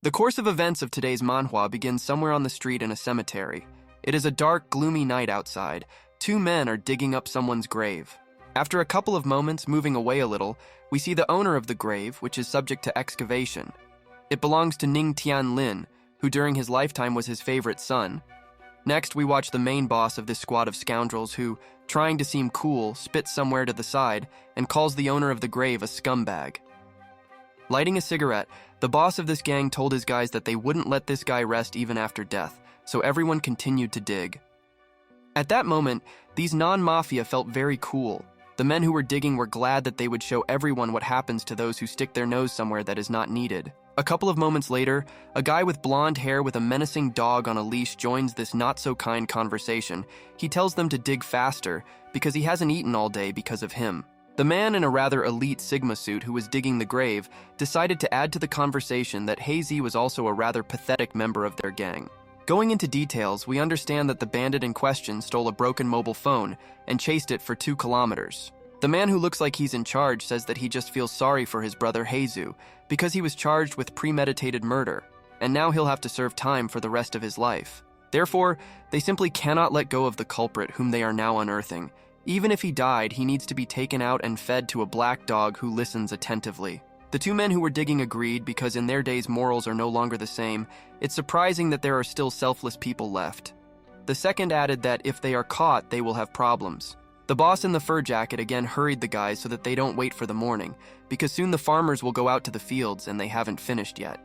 The course of events of today's manhwa begins somewhere on the street in a cemetery. It is a dark, gloomy night outside. Two men are digging up someone's grave. After a couple of moments, moving away a little, we see the owner of the grave, which is subject to excavation. It belongs to Ning Tianlin, who during his lifetime was his favorite son. Next, we watch the main boss of this squad of scoundrels who, trying to seem cool, spits somewhere to the side and calls the owner of the grave a scumbag. Lighting a cigarette, the boss of this gang told his guys that they wouldn't let this guy rest even after death, so everyone continued to dig. At that moment, these non-mafia felt very cool. The men who were digging were glad that they would show everyone what happens to those who stick their nose somewhere that is not needed. A couple of moments later, a guy with blonde hair with a menacing dog on a leash joins this not-so-kind conversation. He tells them to dig faster because he hasn't eaten all day because of him. The man in a rather elite Sigma suit who was digging the grave decided to add to the conversation that Hazy was also a rather pathetic member of their gang. Going into details, we understand that the bandit in question stole a broken mobile phone and chased it for 2 kilometers. The man who looks like he's in charge says that he just feels sorry for his brother Hazu because he was charged with premeditated murder, and now he'll have to serve time for the rest of his life. Therefore, they simply cannot let go of the culprit whom they are now unearthing. Even if he died, he needs to be taken out and fed to a black dog who listens attentively. The 2 men who were digging agreed because in their days morals are no longer the same. It's surprising that there are still selfless people left. The second added that if they are caught, they will have problems. The boss in the fur jacket again hurried the guys so that they don't wait for the morning, because soon the farmers will go out to the fields and they haven't finished yet.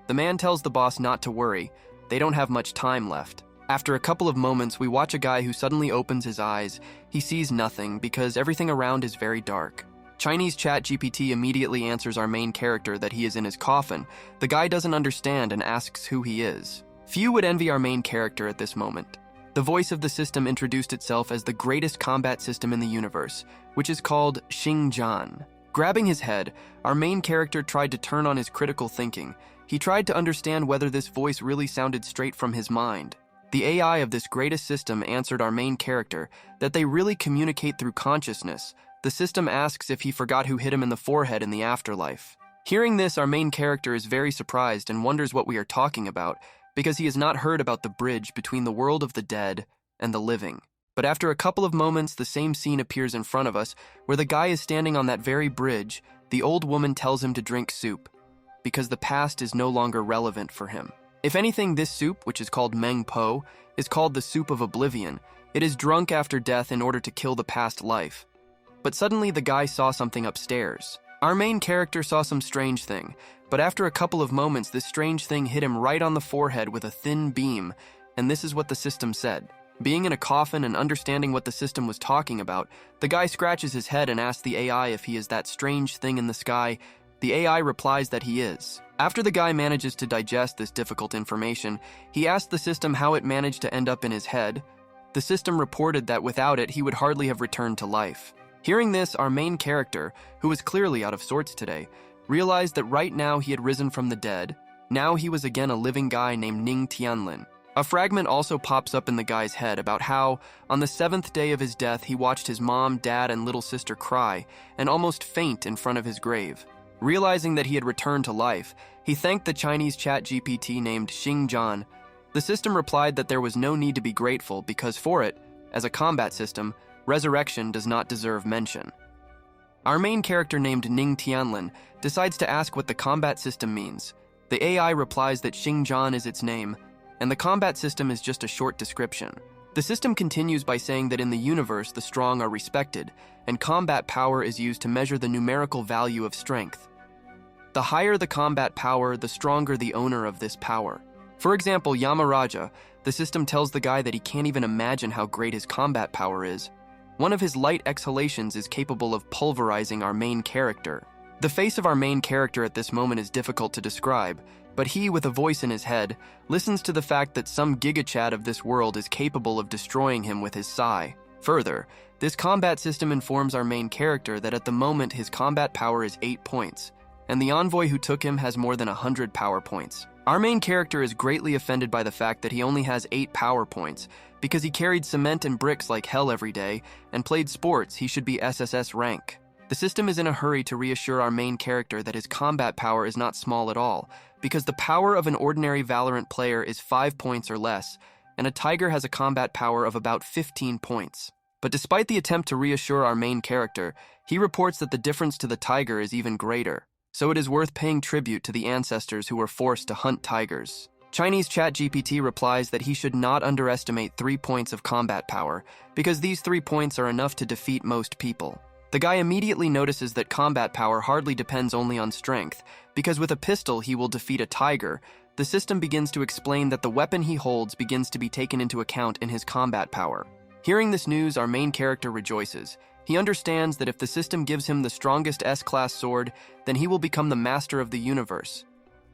The man tells the boss not to worry, they don't have much time left. After a couple of moments, we watch a guy who suddenly opens his eyes. He sees nothing because everything around is very dark. Chinese ChatGPT immediately answers our main character that he is in his coffin. The guy doesn't understand and asks who he is. Few would envy our main character at this moment. The voice of the system introduced itself as the greatest combat system in the universe, which is called Xingjian. Grabbing his head, our main character tried to turn on his critical thinking. He tried to understand whether this voice really sounded straight from his mind. The AI of this greatest system answered our main character that they really communicate through consciousness. The system asks if he forgot who hit him in the forehead in the afterlife. Hearing this, our main character is very surprised and wonders what we are talking about because he has not heard about the bridge between the world of the dead and the living. But after a couple of moments, the same scene appears in front of us where the guy is standing on that very bridge. The old woman tells him to drink soup because the past is no longer relevant for him. If anything, this soup, which is called Meng Po, is called the soup of oblivion. It is drunk after death in order to kill the past life. But suddenly the guy saw something upstairs. Our main character saw some strange thing, but after a couple of moments, this strange thing hit him right on the forehead with a thin beam, and this is what the system said. Being in a coffin and understanding what the system was talking about, the guy scratches his head and asks the AI if he is that strange thing in the sky. The AI replies that he is. After the guy manages to digest this difficult information, he asked the system how it managed to end up in his head. The system reported that without it, he would hardly have returned to life. Hearing this, our main character, who was clearly out of sorts today, realized that right now he had risen from the dead. Now he was again a living guy named Ning Tianlin. A fragment also pops up in the guy's head about how, on the 7th day of his death, he watched his mom, dad, and little sister cry and almost faint in front of his grave. Realizing that he had returned to life, he thanked the Chinese ChatGPT named Xingjian. The system replied that there was no need to be grateful because for it, as a combat system, resurrection does not deserve mention. Our main character named Ning Tianlin decides to ask what the combat system means. The AI replies that Xingjian is its name, and the combat system is just a short description. The system continues by saying that in the universe the strong are respected, and combat power is used to measure the numerical value of strength. The higher the combat power, the stronger the owner of this power. For example, Yamaraja, the system tells the guy that he can't even imagine how great his combat power is. One of his light exhalations is capable of pulverizing our main character. The face of our main character at this moment is difficult to describe, but he, with a voice in his head, listens to the fact that some gigachad of this world is capable of destroying him with his sigh. Further, this combat system informs our main character that at the moment his combat power is 8 points, and the envoy who took him has more than 100 power points. Our main character is greatly offended by the fact that he only has 8 power points, because he carried cement and bricks like hell every day, and played sports. He should be SSS rank. The system is in a hurry to reassure our main character that his combat power is not small at all, because the power of an ordinary Valorant player is 5 points or less, and a tiger has a combat power of about 15 points. But despite the attempt to reassure our main character, he reports that the difference to the tiger is even greater. So it is worth paying tribute to the ancestors who were forced to hunt tigers. Chinese ChatGPT replies that he should not underestimate 3 points of combat power, because these 3 points are enough to defeat most people. The guy immediately notices that combat power hardly depends only on strength, because with a pistol he will defeat a tiger. The system begins to explain that the weapon he holds begins to be taken into account in his combat power. Hearing this news, our main character rejoices. He understands that if the system gives him the strongest S-class sword, then he will become the master of the universe.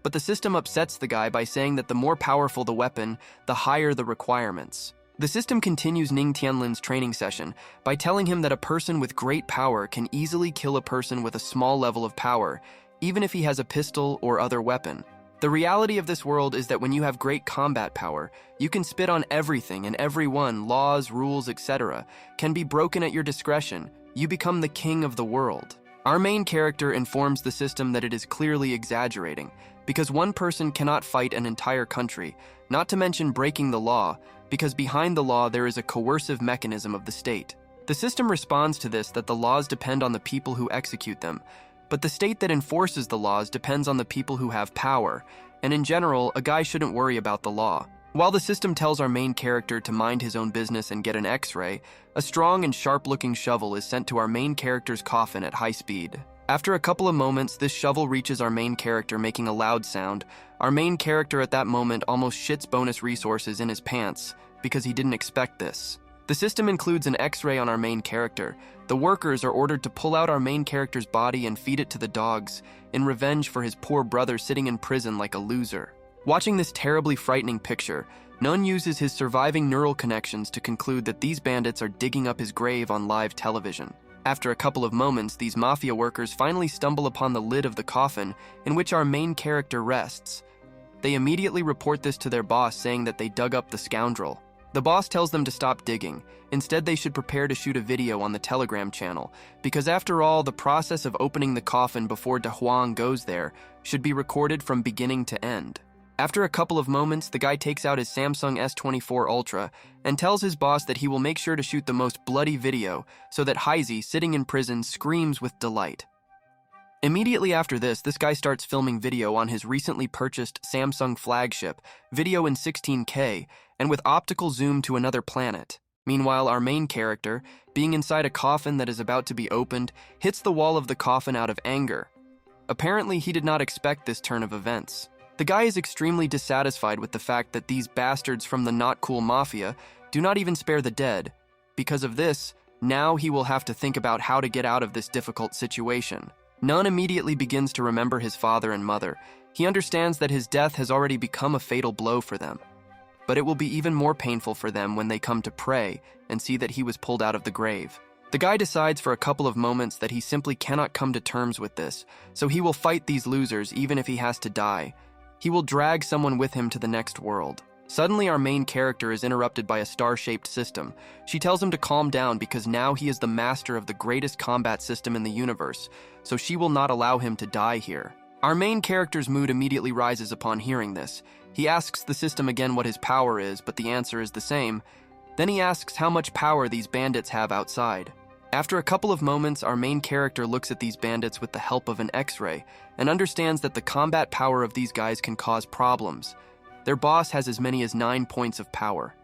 But the system upsets the guy by saying that the more powerful the weapon, the higher the requirements. The system continues Ning Tianlin's training session by telling him that a person with great power can easily kill a person with a small level of power, even if he has a pistol or other weapon. The reality of this world is that when you have great combat power, you can spit on everything and everyone, laws, rules, etc., can be broken at your discretion. You become the king of the world. Our main character informs the system that it is clearly exaggerating, because one person cannot fight an entire country, not to mention breaking the law, because behind the law there is a coercive mechanism of the state. The system responds to this that the laws depend on the people who execute them, but the state that enforces the laws depends on the people who have power, and in general, a guy shouldn't worry about the law. While the system tells our main character to mind his own business and get an X-ray, a strong and sharp-looking shovel is sent to our main character's coffin at high speed. After a couple of moments, this shovel reaches our main character, making a loud sound. Our main character at that moment almost shits bonus resources in his pants, because he didn't expect this. The system includes an X-ray on our main character. The workers are ordered to pull out our main character's body and feed it to the dogs, in revenge for his poor brother sitting in prison like a loser. Watching this terribly frightening picture, Nun uses his surviving neural connections to conclude that these bandits are digging up his grave on live television. After a couple of moments, these mafia workers finally stumble upon the lid of the coffin in which our main character rests. They immediately report this to their boss, saying that they dug up the scoundrel. The boss tells them to stop digging. Instead, they should prepare to shoot a video on the Telegram channel, because after all, the process of opening the coffin before De Huang goes there should be recorded from beginning to end. After a couple of moments, the guy takes out his Samsung S24 Ultra and tells his boss that he will make sure to shoot the most bloody video so that Heisey, sitting in prison, screams with delight. Immediately after this guy starts filming video on his recently purchased Samsung flagship, video in 16K, and with optical zoom to another planet. Meanwhile, our main character, being inside a coffin that is about to be opened, hits the wall of the coffin out of anger. Apparently, he did not expect this turn of events. The guy is extremely dissatisfied with the fact that these bastards from the not cool mafia do not even spare the dead. Because of this, now he will have to think about how to get out of this difficult situation. Nun immediately begins to remember his father and mother. He understands that his death has already become a fatal blow for them. But it will be even more painful for them when they come to pray and see that he was pulled out of the grave. The guy decides for a couple of moments that he simply cannot come to terms with this, so he will fight these losers even if he has to die. He will drag someone with him to the next world. Suddenly, our main character is interrupted by a star-shaped system. She tells him to calm down because now he is the master of the greatest combat system in the universe, so she will not allow him to die here. Our main character's mood immediately rises upon hearing this. He asks the system again what his power is, but the answer is the same. Then he asks how much power these bandits have outside. After a couple of moments, our main character looks at these bandits with the help of an X-ray and understands that the combat power of these guys can cause problems. Their boss has as many as 9 points of power.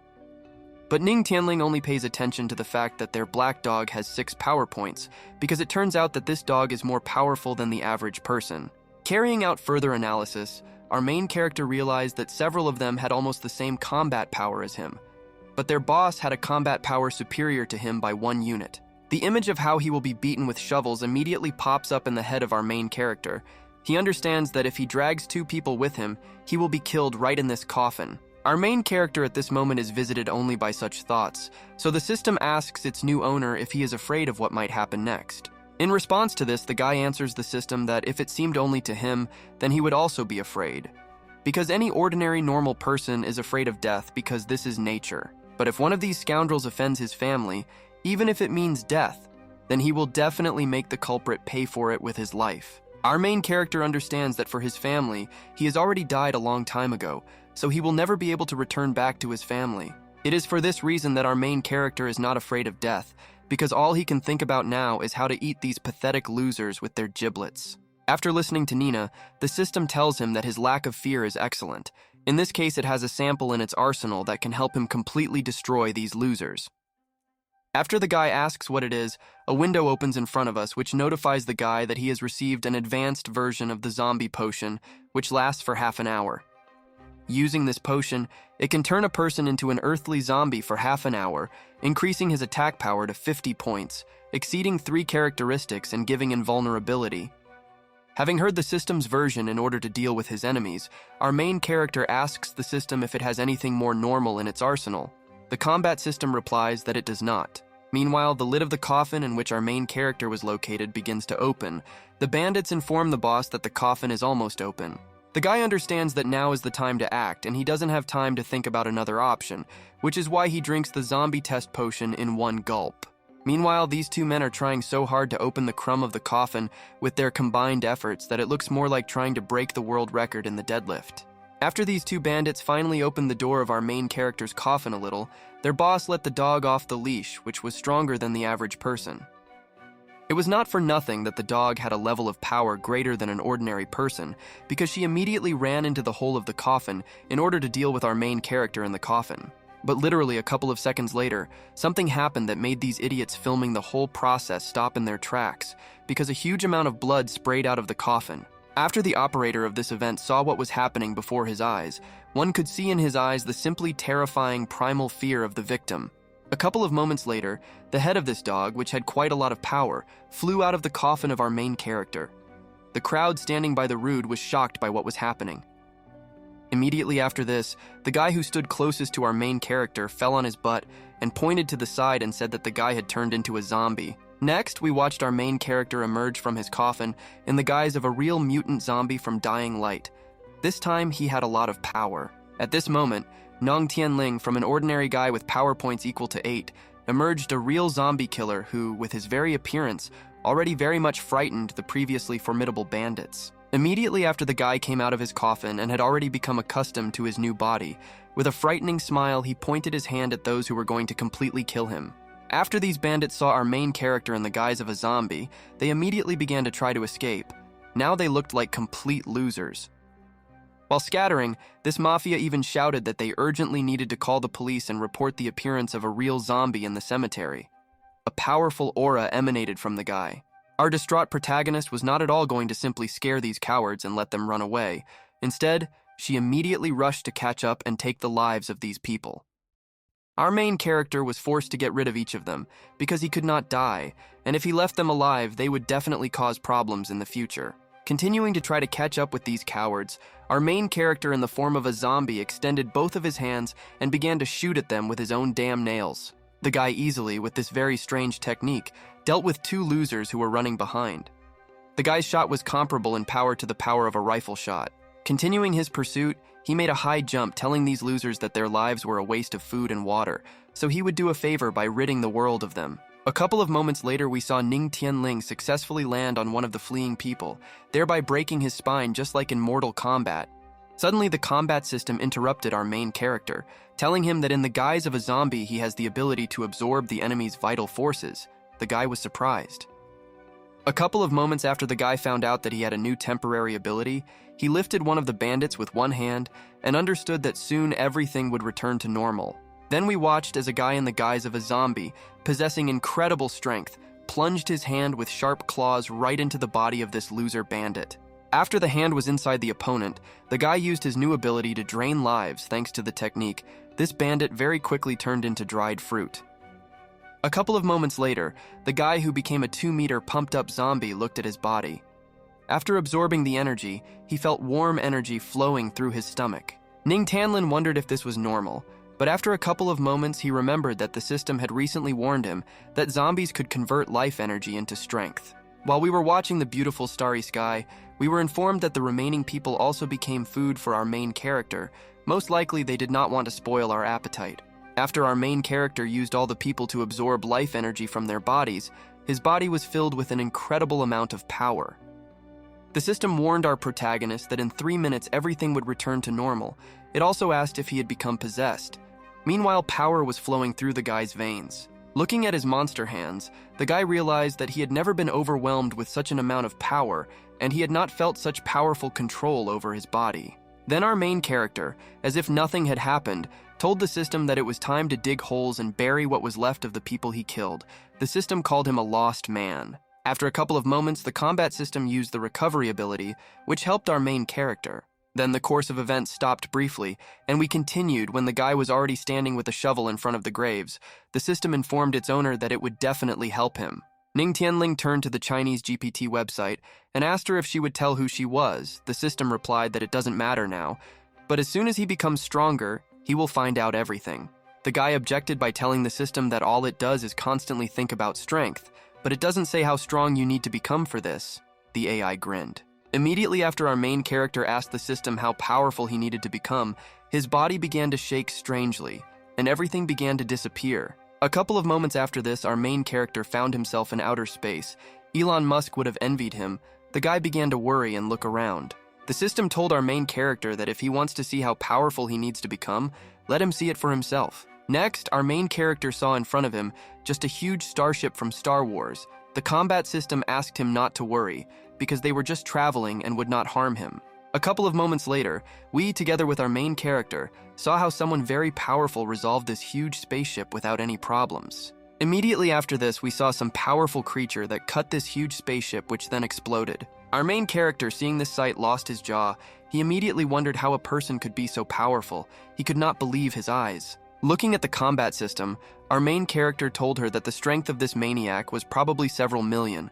But Ning Tianling only pays attention to the fact that their black dog has 6 power points, because it turns out that this dog is more powerful than the average person. Carrying out further analysis, our main character realized that several of them had almost the same combat power as him, but their boss had a combat power superior to him by 1 unit. The image of how he will be beaten with shovels immediately pops up in the head of our main character. He understands that if he drags 2 people with him, he will be killed right in this coffin. Our main character at this moment is visited only by such thoughts, so the system asks its new owner if he is afraid of what might happen next. In response to this, the guy answers the system that if it seemed only to him, then he would also be afraid. Because any ordinary normal person is afraid of death because this is nature. But if one of these scoundrels offends his family, even if it means death, then he will definitely make the culprit pay for it with his life. Our main character understands that for his family, he has already died a long time ago, so he will never be able to return back to his family. It is for this reason that our main character is not afraid of death, because all he can think about now is how to eat these pathetic losers with their giblets. After listening to Nina, the system tells him that his lack of fear is excellent. In this case, it has a sample in its arsenal that can help him completely destroy these losers. After the guy asks what it is, a window opens in front of us which notifies the guy that he has received an advanced version of the zombie potion, which lasts for half an hour. Using this potion, it can turn a person into an earthly zombie for half an hour, increasing his attack power to 50 points, exceeding 3 characteristics and giving invulnerability. Having heard the system's version in order to deal with his enemies, our main character asks the system if it has anything more normal in its arsenal. The combat system replies that it does not. Meanwhile, the lid of the coffin in which our main character was located begins to open. The bandits inform the boss that the coffin is almost open. The guy understands that now is the time to act, and he doesn't have time to think about another option, which is why he drinks the zombie test potion in one gulp. Meanwhile, these two men are trying so hard to open the crumb of the coffin with their combined efforts that it looks more like trying to break the world record in the deadlift. After these two bandits finally opened the door of our main character's coffin a little, their boss let the dog off the leash, which was stronger than the average person. It was not for nothing that the dog had a level of power greater than an ordinary person, because she immediately ran into the hole of the coffin in order to deal with our main character in the coffin. But literally a couple of seconds later, something happened that made these idiots filming the whole process stop in their tracks, because a huge amount of blood sprayed out of the coffin. After the operator of this event saw what was happening before his eyes, one could see in his eyes the simply terrifying primal fear of the victim. A couple of moments later, the head of this dog, which had quite a lot of power, flew out of the coffin of our main character. The crowd standing by the rood was shocked by what was happening. Immediately after this, the guy who stood closest to our main character fell on his butt and pointed to the side and said that the guy had turned into a zombie. Next, we watched our main character emerge from his coffin in the guise of a real mutant zombie from Dying Light. This time, he had a lot of power. At this moment, Nong Tianling, from an ordinary guy with power points equal to 8, emerged a real zombie killer who, with his very appearance, already very much frightened the previously formidable bandits. Immediately after the guy came out of his coffin and had already become accustomed to his new body, with a frightening smile, he pointed his hand at those who were going to completely kill him. After these bandits saw our main character in the guise of a zombie, they immediately began to try to escape. Now they looked like complete losers. While scattering, this mafia even shouted that they urgently needed to call the police and report the appearance of a real zombie in the cemetery. A powerful aura emanated from the guy. Our distraught protagonist was not at all going to simply scare these cowards and let them run away. Instead, she immediately rushed to catch up and take the lives of these people. Our main character was forced to get rid of each of them because he could not die, and if he left them alive, they would definitely cause problems in the future. Continuing to try to catch up with these cowards, our main character in the form of a zombie extended both of his hands and began to shoot at them with his own damn nails. The guy easily, with this very strange technique, dealt with two losers who were running behind. The guy's shot was comparable in power to the power of a rifle shot. Continuing his pursuit, he made a high jump, telling these losers that their lives were a waste of food and water, so he would do a favor by ridding the world of them. A couple of moments later, we saw Ning Tianling successfully land on one of the fleeing people, thereby breaking his spine just like in Mortal Kombat. Suddenly, the combat system interrupted our main character, telling him that in the guise of a zombie, he has the ability to absorb the enemy's vital forces. The guy was surprised. A couple of moments after the guy found out that he had a new temporary ability, he lifted one of the bandits with one hand and understood that soon everything would return to normal. Then we watched as a guy in the guise of a zombie, possessing incredible strength, plunged his hand with sharp claws right into the body of this loser bandit. After the hand was inside the opponent, the guy used his new ability to drain lives thanks to the technique. This bandit very quickly turned into dried fruit. A couple of moments later, the guy who became a 2-meter pumped-up zombie looked at his body. After absorbing the energy, he felt warm energy flowing through his stomach. Ning Tianling wondered if this was normal, but after a couple of moments he remembered that the system had recently warned him that zombies could convert life energy into strength. While we were watching the beautiful starry sky, we were informed that the remaining people also became food for our main character. Most likely they did not want to spoil our appetite. After our main character used all the people to absorb life energy from their bodies, his body was filled with an incredible amount of power. The system warned our protagonist that in 3 minutes everything would return to normal. It also asked if he had become possessed. Meanwhile, power was flowing through the guy's veins. Looking at his monster hands, the guy realized that he had never been overwhelmed with such an amount of power, and he had not felt such powerful control over his body. Then our main character, as if nothing had happened, told the system that it was time to dig holes and bury what was left of the people he killed. The system called him a lost man. After a couple of moments, the combat system used the recovery ability, which helped our main character. Then the course of events stopped briefly, and we continued when the guy was already standing with a shovel in front of the graves. The system informed its owner that it would definitely help him. Ning Tianling turned to the Chinese GPT website and asked her if she would tell who she was. The system replied that it doesn't matter now, but as soon as he becomes stronger, he will find out everything. The guy objected by telling the system that all it does is constantly think about strength, but it doesn't say how strong you need to become for this. The AI grinned. Immediately after our main character asked the system how powerful he needed to become, his body began to shake strangely, and everything began to disappear. A couple of moments after this, our main character found himself in outer space. Elon Musk would have envied him. The guy began to worry and look around. The system told our main character that if he wants to see how powerful he needs to become, let him see it for himself. Next, our main character saw in front of him just a huge starship from Star Wars. The combat system asked him not to worry, because they were just traveling and would not harm him. A couple of moments later, we, together with our main character, saw how someone very powerful resolved this huge spaceship without any problems. Immediately after this, we saw some powerful creature that cut this huge spaceship, which then exploded. Our main character, seeing this sight, lost his jaw. He immediately wondered how a person could be so powerful. He could not believe his eyes. Looking at the combat system, our main character told her that the strength of this maniac was probably several million,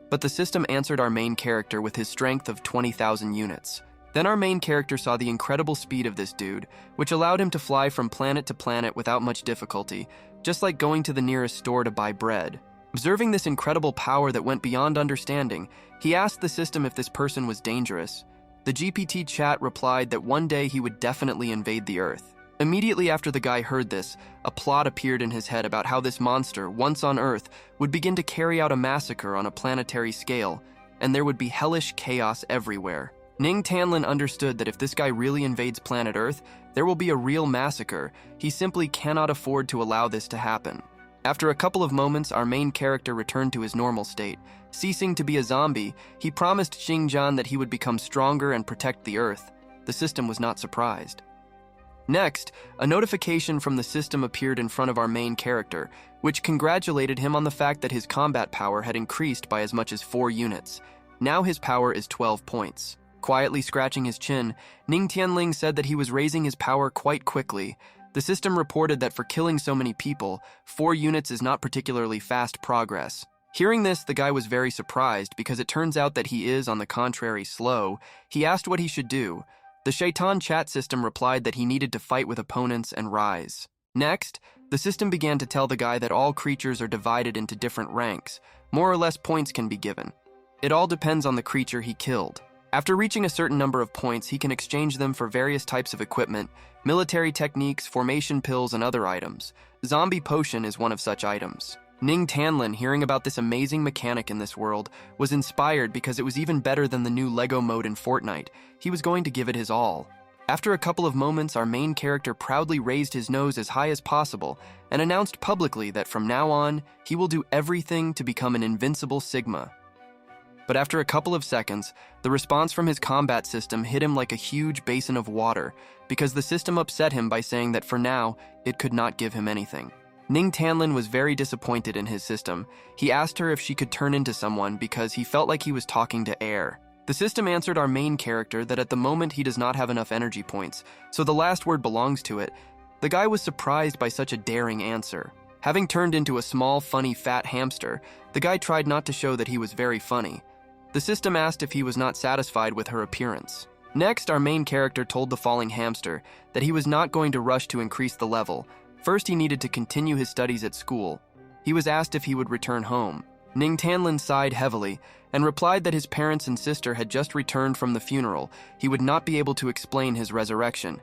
but the system answered our main character with his strength of 20,000 units. Then our main character saw the incredible speed of this dude, which allowed him to fly from planet to planet without much difficulty, just like going to the nearest store to buy bread. Observing this incredible power that went beyond understanding, he asked the system if this person was dangerous. The GPT chat replied that one day he would definitely invade the Earth. Immediately after the guy heard this, a plot appeared in his head about how this monster, once on Earth, would begin to carry out a massacre on a planetary scale, and there would be hellish chaos everywhere. Ning Tianlin understood that if this guy really invades planet Earth, there will be a real massacre. He simply cannot afford to allow this to happen. After a couple of moments, our main character returned to his normal state. Ceasing to be a zombie, he promised Xingjian that he would become stronger and protect the Earth. The system was not surprised. Next, a notification from the system appeared in front of our main character, which congratulated him on the fact that his combat power had increased by as much as 4 units. Now his power is 12 points. Quietly scratching his chin, Ning Tianling said that he was raising his power quite quickly. The system reported that for killing so many people, 4 units is not particularly fast progress. Hearing this, the guy was very surprised because it turns out that he is, on the contrary, slow. He asked what he should do. The Shaitan chat system replied that he needed to fight with opponents and rise. Next, the system began to tell the guy that all creatures are divided into different ranks. More or less points can be given. It all depends on the creature he killed. After reaching a certain number of points, he can exchange them for various types of equipment, military techniques, formation pills, and other items. Zombie potion is one of such items. Ning Tianlin, hearing about this amazing mechanic in this world, was inspired because it was even better than the new Lego mode in Fortnite. He was going to give it his all. After a couple of moments, our main character proudly raised his nose as high as possible and announced publicly that from now on, he will do everything to become an invincible Sigma. But after a couple of seconds, the response from his combat system hit him like a huge basin of water because the system upset him by saying that for now, it could not give him anything. Ning Tianlin was very disappointed in his system. He asked her if she could turn into someone because he felt like he was talking to air. The system answered our main character that at the moment he does not have enough energy points, so the last word belongs to it. The guy was surprised by such a daring answer. Having turned into a small, funny, fat hamster, the guy tried not to show that he was very funny. The system asked if he was not satisfied with her appearance. Next, our main character told the falling hamster that he was not going to rush to increase the level. First, he needed to continue his studies at school. He was asked if he would return home. Ning Tianlin sighed heavily and replied that his parents and sister had just returned from the funeral. He would not be able to explain his resurrection.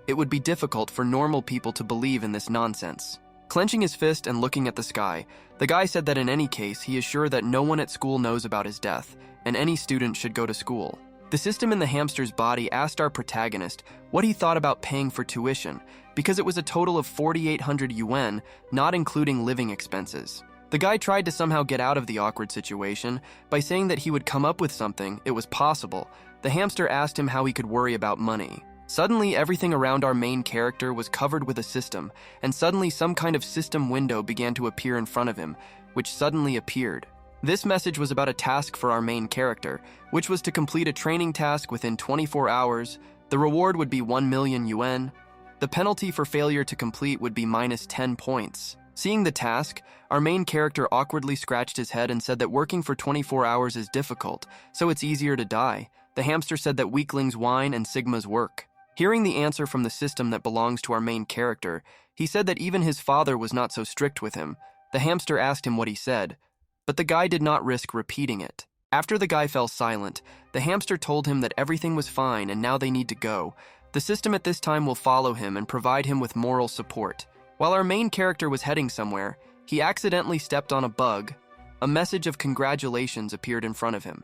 It would be difficult for normal people to believe in this nonsense. Clenching his fist and looking at the sky, the guy said that in any case, he is sure that no one at school knows about his death, and any student should go to school. The system in the hamster's body asked our protagonist what he thought about paying for tuition, because it was a total of 4,800 yuan, not including living expenses. The guy tried to somehow get out of the awkward situation by saying that he would come up with something. It was possible. The hamster asked him how he could worry about money. Suddenly, everything around our main character was covered with a system, and suddenly some kind of system window began to appear in front of him, which suddenly appeared. This message was about a task for our main character, which was to complete a training task within 24 hours. The reward would be 1 million yuan. The penalty for failure to complete would be minus 10 points. Seeing the task, our main character awkwardly scratched his head and said that working for 24 hours is difficult, so it's easier to die. The hamster said that weaklings whine and sigmas work. Hearing the answer from the system that belongs to our main character, he said that even his father was not so strict with him. The hamster asked him what he said, but the guy did not risk repeating it. After the guy fell silent, the hamster told him that everything was fine and now they need to go. The system at this time will follow him and provide him with moral support. While our main character was heading somewhere, he accidentally stepped on a bug. A message of congratulations appeared in front of him,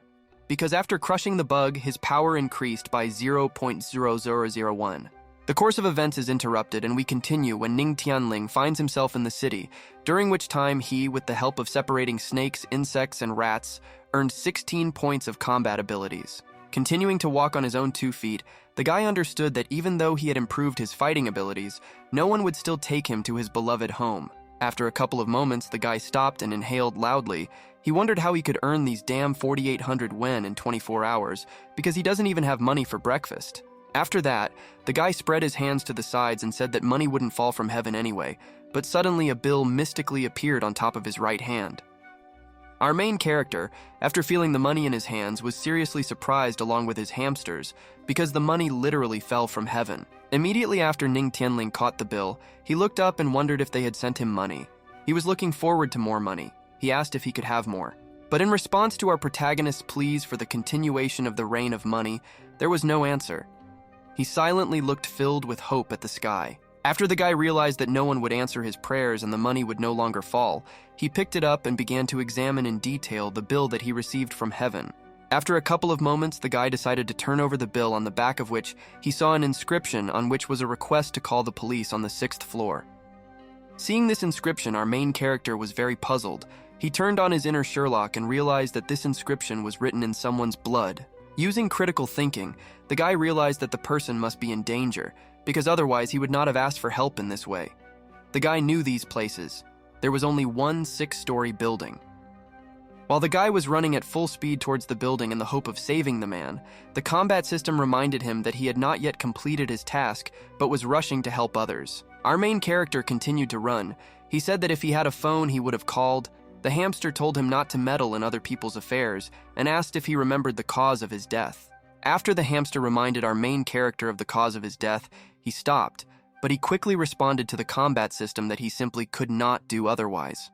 because after crushing the bug, his power increased by 0.0001. The course of events is interrupted and we continue when Ning Tianling finds himself in the city, during which time he, with the help of separating snakes, insects, and rats, earned 16 points of combat abilities. Continuing to walk on his own 2 feet, the guy understood that even though he had improved his fighting abilities, no one would still take him to his beloved home. After a couple of moments, the guy stopped and inhaled loudly. He wondered how he could earn these damn 4,800 yuan in 24 hours, because he doesn't even have money for breakfast. After that, the guy spread his hands to the sides and said that money wouldn't fall from heaven anyway, but suddenly a bill mystically appeared on top of his right hand. Our main character, after feeling the money in his hands, was seriously surprised along with his hamsters, because the money literally fell from heaven. Immediately after Ning Tianling caught the bill, he looked up and wondered if they had sent him money. He was looking forward to more money. He asked if he could have more. But in response to our protagonist's pleas for the continuation of the rain of money, there was no answer. He silently looked filled with hope at the sky. After the guy realized that no one would answer his prayers and the money would no longer fall, he picked it up and began to examine in detail the bill that he received from heaven. After a couple of moments, the guy decided to turn over the bill, on the back of which he saw an inscription on which was a request to call the police on the 6th floor. Seeing this inscription, our main character was very puzzled. He turned on his inner Sherlock and realized that this inscription was written in someone's blood. Using critical thinking, the guy realized that the person must be in danger, because otherwise he would not have asked for help in this way. The guy knew these places. There was only one 6-story building. While the guy was running at full speed towards the building in the hope of saving the man, the combat system reminded him that he had not yet completed his task, but was rushing to help others. Our main character continued to run. He said that if he had a phone, he would have called. The hamster told him not to meddle in other people's affairs and asked if he remembered the cause of his death. After the hamster reminded our main character of the cause of his death, he stopped, but he quickly responded to the combat system that he simply could not do otherwise.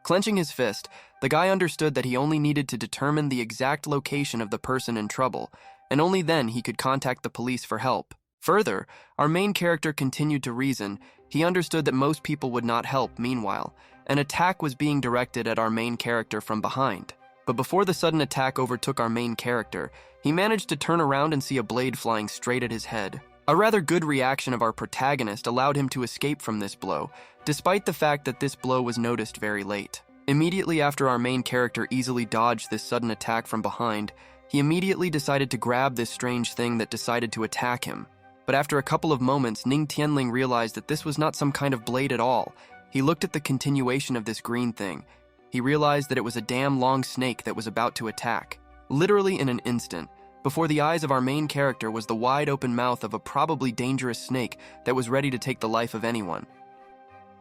Clenching his fist, the guy understood that he only needed to determine the exact location of the person in trouble, and only then he could contact the police for help. Further, our main character continued to reason. He understood that most people would not help. Meanwhile, an attack was being directed at our main character from behind. But before the sudden attack overtook our main character, he managed to turn around and see a blade flying straight at his head. A rather good reaction of our protagonist allowed him to escape from this blow, despite the fact that this blow was noticed very late. Immediately after our main character easily dodged this sudden attack from behind, he immediately decided to grab this strange thing that decided to attack him. But after a couple of moments, Ning Tianling realized that this was not some kind of blade at all. He looked at the continuation of this green thing. He realized that it was a damn long snake that was about to attack. Literally in an instant, before the eyes of our main character was the wide-open mouth of a probably dangerous snake that was ready to take the life of anyone.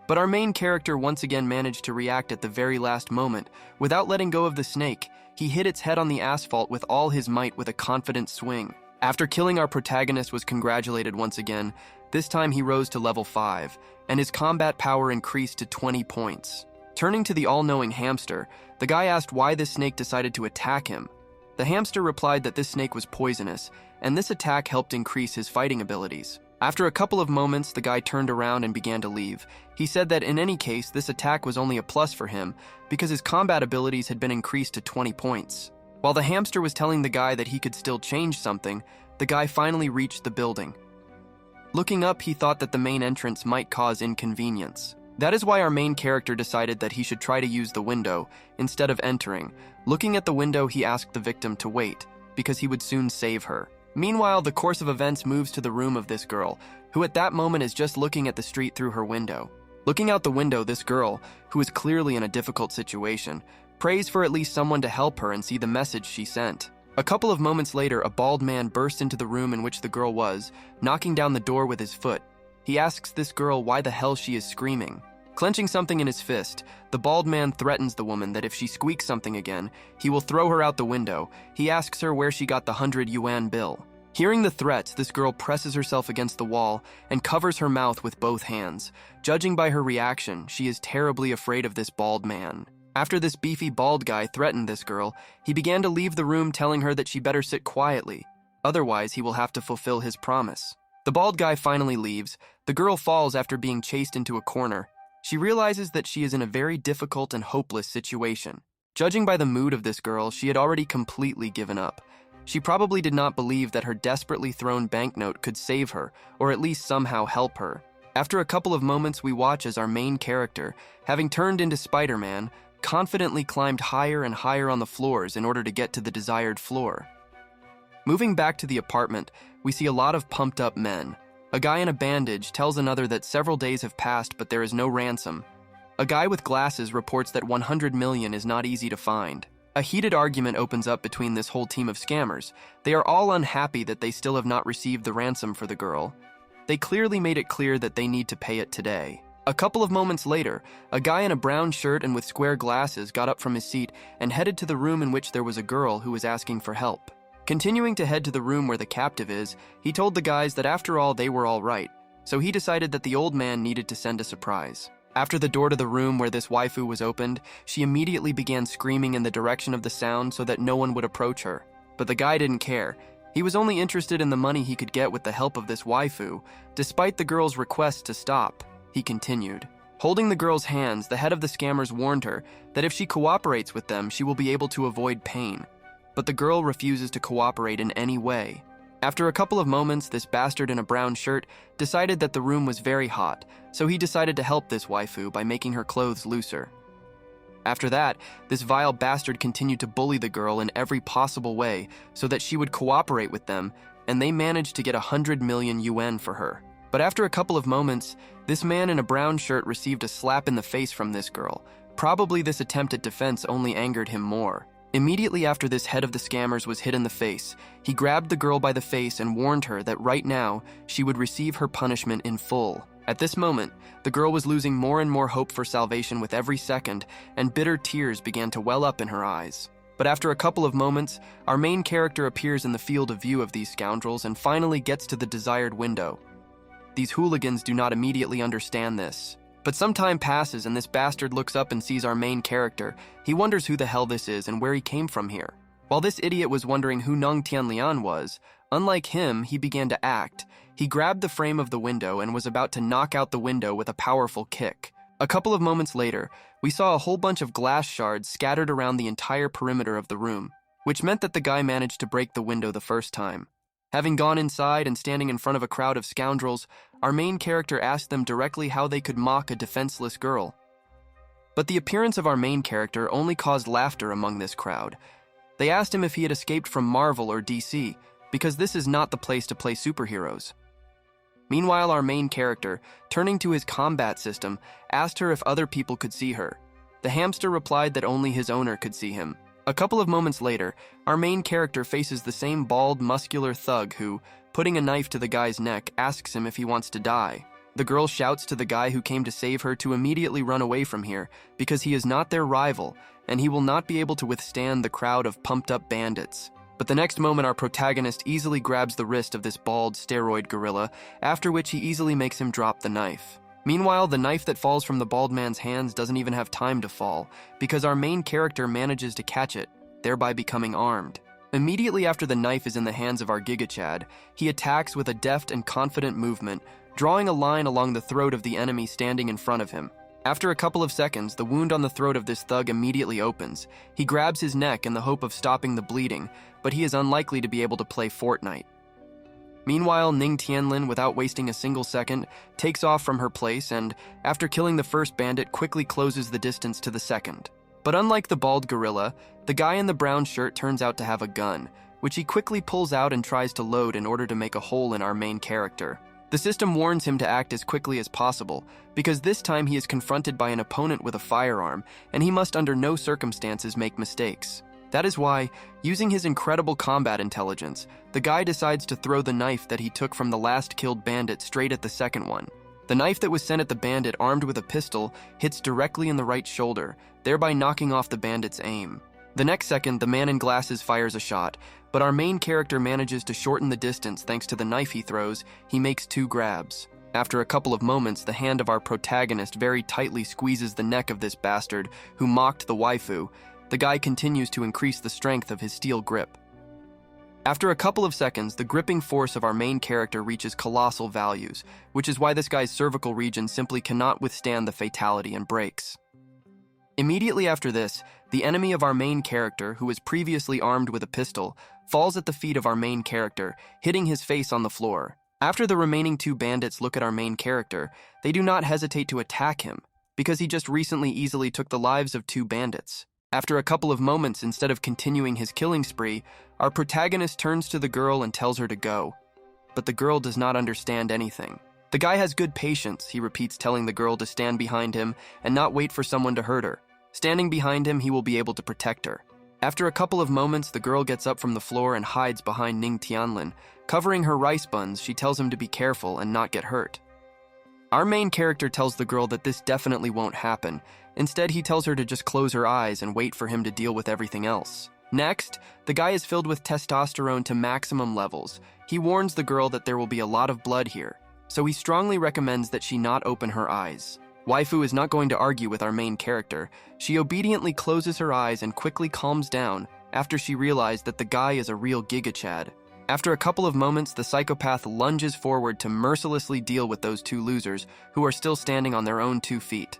But our main character once again managed to react at the very last moment. Without letting go of the snake, he hit its head on the asphalt with all his might with a confident swing. After killing, our protagonist was congratulated once again. This time he rose to level 5, and his combat power increased to 20 points. Turning to the all-knowing hamster, the guy asked why this snake decided to attack him. The hamster replied that this snake was poisonous, and this attack helped increase his fighting abilities. After a couple of moments, the guy turned around and began to leave. He said that in any case, this attack was only a plus for him because his combat abilities had been increased to 20 points. While the hamster was telling the guy that he could still change something, the guy finally reached the building. Looking up, he thought that the main entrance might cause inconvenience. That is why our main character decided that he should try to use the window instead of entering. Looking at the window, he asked the victim to wait because he would soon save her. Meanwhile, the course of events moves to the room of this girl, who at that moment is just looking at the street through her window. Looking out the window, this girl, who is clearly in a difficult situation, prays for at least someone to help her and see the message she sent. A couple of moments later, a bald man burst into the room in which the girl was, knocking down the door with his foot. He asks this girl why the hell she is screaming. Clenching something in his fist, the bald man threatens the woman that if she squeaks something again, he will throw her out the window. He asks her where she got the 100 yuan bill. Hearing the threats, this girl presses herself against the wall and covers her mouth with both hands. Judging by her reaction, she is terribly afraid of this bald man. After this beefy bald guy threatened this girl, he began to leave the room telling her that she better sit quietly. Otherwise, he will have to fulfill his promise. The bald guy finally leaves. The girl falls after being chased into a corner. She realizes that she is in a very difficult and hopeless situation. Judging by the mood of this girl, she had already completely given up. She probably did not believe that her desperately thrown banknote could save her, or at least somehow help her. After a couple of moments, we watch as our main character, having turned into Spider-Man, confidently climbed higher and higher on the floors in order to get to the desired floor. Moving back to the apartment, we see a lot of pumped-up men. A guy in a bandage tells another that several days have passed but there is no ransom. A guy with glasses reports that 100 million is not easy to find. A heated argument opens up between this whole team of scammers. They are all unhappy that they still have not received the ransom for the girl. They clearly made it clear that they need to pay it today. A couple of moments later, a guy in a brown shirt and with square glasses got up from his seat and headed to the room in which there was a girl who was asking for help. Continuing to head to the room where the captive is, he told the guys that after all they were all right, so he decided that the old man needed to send a surprise. After the door to the room where this waifu was opened, she immediately began screaming in the direction of the sound so that no one would approach her. But the guy didn't care. He was only interested in the money he could get with the help of this waifu. Despite the girl's request to stop, he continued. Holding the girl's hands, the head of the scammers warned her that if she cooperates with them, she will be able to avoid pain. But the girl refuses to cooperate in any way. After a couple of moments, this bastard in a brown shirt decided that the room was very hot, so he decided to help this waifu by making her clothes looser. After that, this vile bastard continued to bully the girl in every possible way so that she would cooperate with them, and they managed to get 100 million yuan for her. But after a couple of moments, this man in a brown shirt received a slap in the face from this girl. Probably this attempt at defense only angered him more. Immediately after this head of the scammers was hit in the face, he grabbed the girl by the face and warned her that right now, she would receive her punishment in full. At this moment, the girl was losing more and more hope for salvation with every second, and bitter tears began to well up in her eyes. But after a couple of moments, our main character appears in the field of view of these scoundrels and finally gets to the desired window. These hooligans do not immediately understand this. But some time passes and this bastard looks up and sees our main character. He wonders who the hell this is and where he came from here. While this idiot was wondering who Nong Tianlian was, unlike him, he began to act. He grabbed the frame of the window and was about to knock out the window with a powerful kick. A couple of moments later, we saw a whole bunch of glass shards scattered around the entire perimeter of the room, which meant that the guy managed to break the window the first time. Having gone inside and standing in front of a crowd of scoundrels, our main character asked them directly how they could mock a defenseless girl. But the appearance of our main character only caused laughter among this crowd. They asked him if he had escaped from Marvel or DC, because this is not the place to play superheroes. Meanwhile, our main character, turning to his combat system, asked her if other people could see her. The hamster replied that only his owner could see him. A couple of moments later, our main character faces the same bald, muscular thug who, putting a knife to the guy's neck, asks him if he wants to die. The girl shouts to the guy who came to save her to immediately run away from here because he is not their rival and he will not be able to withstand the crowd of pumped-up bandits. But the next moment, our protagonist easily grabs the wrist of this bald, steroid gorilla, after which he easily makes him drop the knife. Meanwhile, the knife that falls from the bald man's hands doesn't even have time to fall, because our main character manages to catch it, thereby becoming armed. Immediately after the knife is in the hands of our Giga Chad, he attacks with a deft and confident movement, drawing a line along the throat of the enemy standing in front of him. After a couple of seconds, the wound on the throat of this thug immediately opens. He grabs his neck in the hope of stopping the bleeding, but he is unlikely to be able to play Fortnite. Meanwhile, Ning Tianlin, without wasting a single second, takes off from her place and, after killing the first bandit, quickly closes the distance to the second. But unlike the bald gorilla, the guy in the brown shirt turns out to have a gun, which he quickly pulls out and tries to load in order to make a hole in our main character. The system warns him to act as quickly as possible, because this time he is confronted by an opponent with a firearm, and he must under no circumstances make mistakes. That is why, using his incredible combat intelligence, the guy decides to throw the knife that he took from the last killed bandit straight at the second one. The knife that was sent at the bandit armed with a pistol hits directly in the right shoulder, thereby knocking off the bandit's aim. The next second, the man in glasses fires a shot, but our main character manages to shorten the distance thanks to the knife he throws. He makes 2 grabs. After a couple of moments, the hand of our protagonist very tightly squeezes the neck of this bastard who mocked the waifu. The guy continues to increase the strength of his steel grip. After a couple of seconds, the gripping force of our main character reaches colossal values, which is why this guy's cervical region simply cannot withstand the fatality and breaks. Immediately after this, the enemy of our main character, who was previously armed with a pistol, falls at the feet of our main character, hitting his face on the floor. After the remaining 2 bandits look at our main character, they do not hesitate to attack him, because he just recently easily took the lives of 2 bandits. After a couple of moments, instead of continuing his killing spree, our protagonist turns to the girl and tells her to go. But the girl does not understand anything. The guy has good patience, he repeats, telling the girl to stand behind him and not wait for someone to hurt her. Standing behind him, he will be able to protect her. After a couple of moments, the girl gets up from the floor and hides behind Ning Tianlin. Covering her rice buns, she tells him to be careful and not get hurt. Our main character tells the girl that this definitely won't happen. Instead, he tells her to just close her eyes and wait for him to deal with everything else. Next, the guy is filled with testosterone to maximum levels. He warns the girl that there will be a lot of blood here, so he strongly recommends that she not open her eyes. Waifu is not going to argue with our main character. She obediently closes her eyes and quickly calms down after she realized that the guy is a real Giga Chad. After a couple of moments, the psychopath lunges forward to mercilessly deal with those 2 losers who are still standing on their own 2 feet.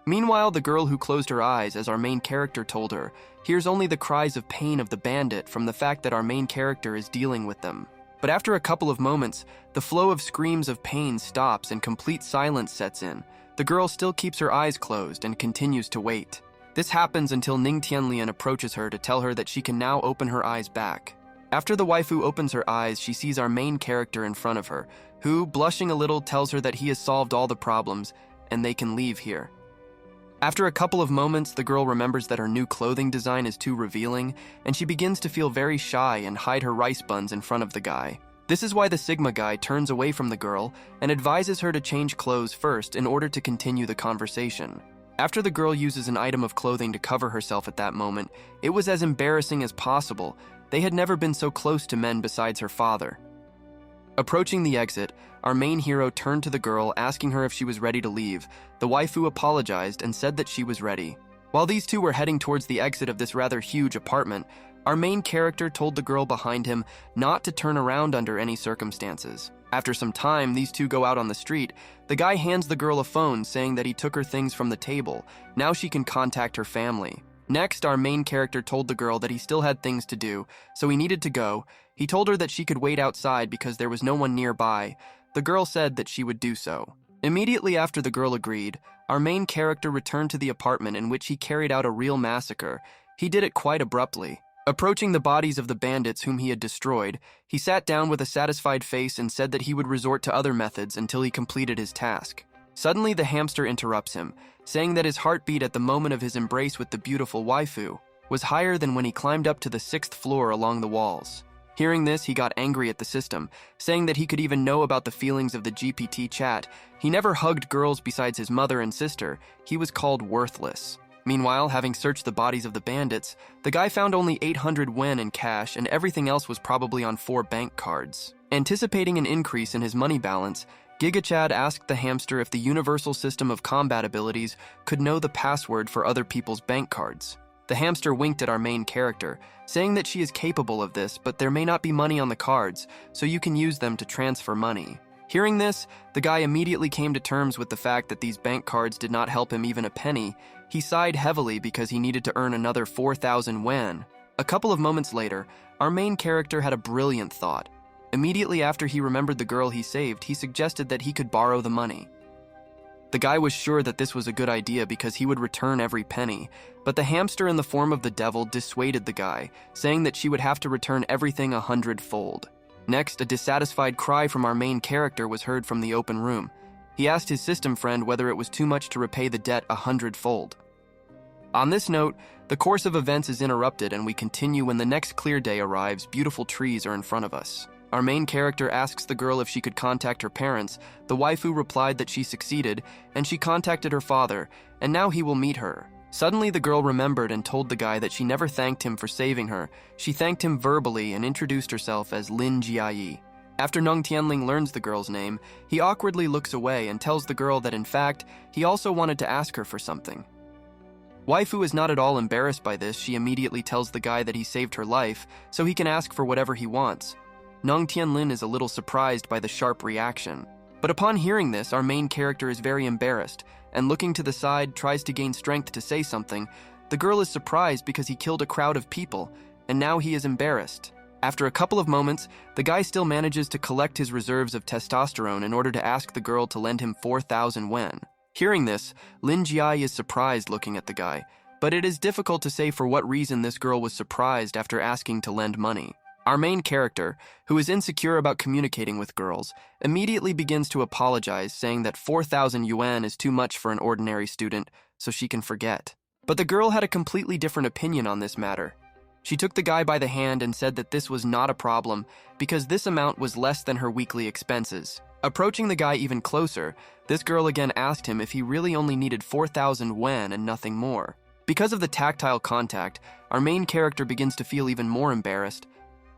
Meanwhile, the girl who closed her eyes, as our main character told her, hears only the cries of pain of the bandit from the fact that our main character is dealing with them. But after a couple of moments, the flow of screams of pain stops and complete silence sets in. The girl still keeps her eyes closed and continues to wait. This happens until Ning Tianlian approaches her to tell her that she can now open her eyes back. After the waifu opens her eyes, she sees our main character in front of her, who, blushing a little, tells her that he has solved all the problems and they can leave here. After a couple of moments, the girl remembers that her new clothing design is too revealing, and she begins to feel very shy and hide her rice buns in front of the guy. This is why the Sigma guy turns away from the girl and advises her to change clothes first in order to continue the conversation. After the girl uses an item of clothing to cover herself at that moment, it was as embarrassing as possible. They had never been so close to men besides her father. Approaching the exit, our main hero turned to the girl, asking her if she was ready to leave. The waifu apologized and said that she was ready. While these 2 were heading towards the exit of this rather huge apartment, our main character told the girl behind him not to turn around under any circumstances. After some time, these 2 go out on the street. The guy hands the girl a phone, saying that he took her things from the table. Now she can contact her family. Next, our main character told the girl that he still had things to do, so he needed to go. He told her that she could wait outside because there was no one nearby. The girl said that she would do so. Immediately after the girl agreed, our main character returned to the apartment in which he carried out a real massacre. He did it quite abruptly. Approaching the bodies of the bandits whom he had destroyed, he sat down with a satisfied face and said that he would resort to other methods until he completed his task. Suddenly, the hamster interrupts him, saying that his heartbeat at the moment of his embrace with the beautiful waifu was higher than when he climbed up to the 6th floor along the walls. Hearing this, he got angry at the system, saying that he could even know about the feelings of the GPT chat. He never hugged girls besides his mother and sister. He was called worthless. Meanwhile, having searched the bodies of the bandits, the guy found only 800 yen in cash and everything else was probably on 4 bank cards. Anticipating an increase in his money balance, Giga Chad asked the hamster if the universal system of combat abilities could know the password for other people's bank cards. The hamster winked at our main character, saying that she is capable of this, but there may not be money on the cards, so you can use them to transfer money. Hearing this, the guy immediately came to terms with the fact that these bank cards did not help him even a penny. He sighed heavily because he needed to earn another 4,000 yuan. A couple of moments later, our main character had a brilliant thought. Immediately after he remembered the girl he saved, he suggested that he could borrow the money. The guy was sure that this was a good idea because he would return every penny, but the hamster in the form of the devil dissuaded the guy, saying that she would have to return everything 100-fold. Next, a dissatisfied cry from our main character was heard from the open room. He asked his system friend whether it was too much to repay the debt 100-fold. On this note, the course of events is interrupted and we continue when the next clear day arrives. Beautiful trees are in front of us. Our main character asks the girl if she could contact her parents. The waifu replied that she succeeded, and she contacted her father, and now he will meet her. Suddenly, the girl remembered and told the guy that she never thanked him for saving her. She thanked him verbally and introduced herself as Lin Jiayi. After Nong Tianling learns the girl's name, he awkwardly looks away and tells the girl that in fact, he also wanted to ask her for something. Waifu is not at all embarrassed by this. She immediately tells the guy that he saved her life, so he can ask for whatever he wants. Nong Tianlin is a little surprised by the sharp reaction. But upon hearing this, our main character is very embarrassed, and looking to the side, tries to gain strength to say something. The girl is surprised because he killed a crowd of people, and now he is embarrassed. After a couple of moments, the guy still manages to collect his reserves of testosterone in order to ask the girl to lend him 4,000 yuan. Hearing this, Lin Jiai is surprised looking at the guy, but it is difficult to say for what reason this girl was surprised after asking to lend money. Our main character, who is insecure about communicating with girls, immediately begins to apologize, saying that 4,000 yuan is too much for an ordinary student, so she can forget. But the girl had a completely different opinion on this matter. She took the guy by the hand and said that this was not a problem because this amount was less than her weekly expenses. Approaching the guy even closer, this girl again asked him if he really only needed 4,000 yuan and nothing more. Because of the tactile contact, our main character begins to feel even more embarrassed,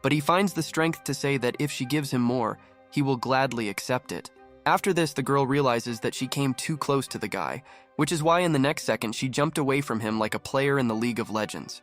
but he finds the strength to say that if she gives him more, he will gladly accept it. After this, the girl realizes that she came too close to the guy, which is why in the next second she jumped away from him like a player in the League of Legends.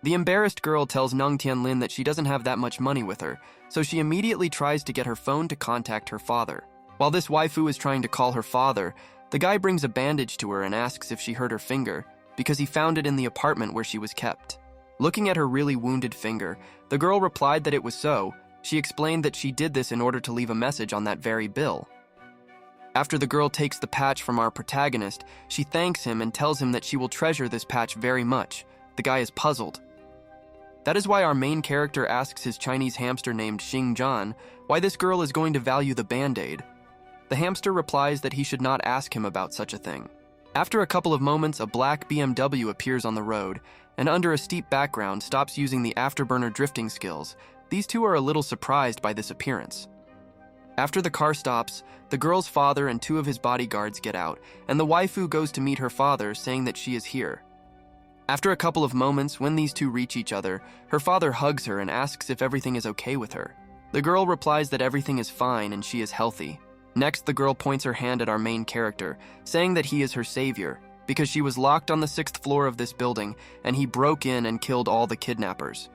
The embarrassed girl tells Nong Tianlin that she doesn't have that much money with her, so she immediately tries to get her phone to contact her father. While this waifu is trying to call her father, the guy brings a bandage to her and asks if she hurt her finger, because he found it in the apartment where she was kept. Looking at her really wounded finger, the girl replied that it was so. She explained that she did this in order to leave a message on that very bill. After the girl takes the patch from our protagonist, she thanks him and tells him that she will treasure this patch very much. The guy is puzzled. That is why our main character asks his Chinese hamster named Xingzhan why this girl is going to value the band-aid. The hamster replies that he should not ask him about such a thing. After a couple of moments, a black BMW appears on the road, and under a steep background stops using the afterburner drifting skills. These two are a little surprised by this appearance. After the car stops, the girl's father and two of his bodyguards get out, and the waifu goes to meet her father, saying that she is here. After a couple of moments, when these two reach each other, her father hugs her and asks if everything is okay with her. The girl replies that everything is fine and she is healthy. Next, the girl points her hand at our main character, saying that he is her savior, because she was locked on the 6th floor of this building, and he broke in and killed all the kidnappers.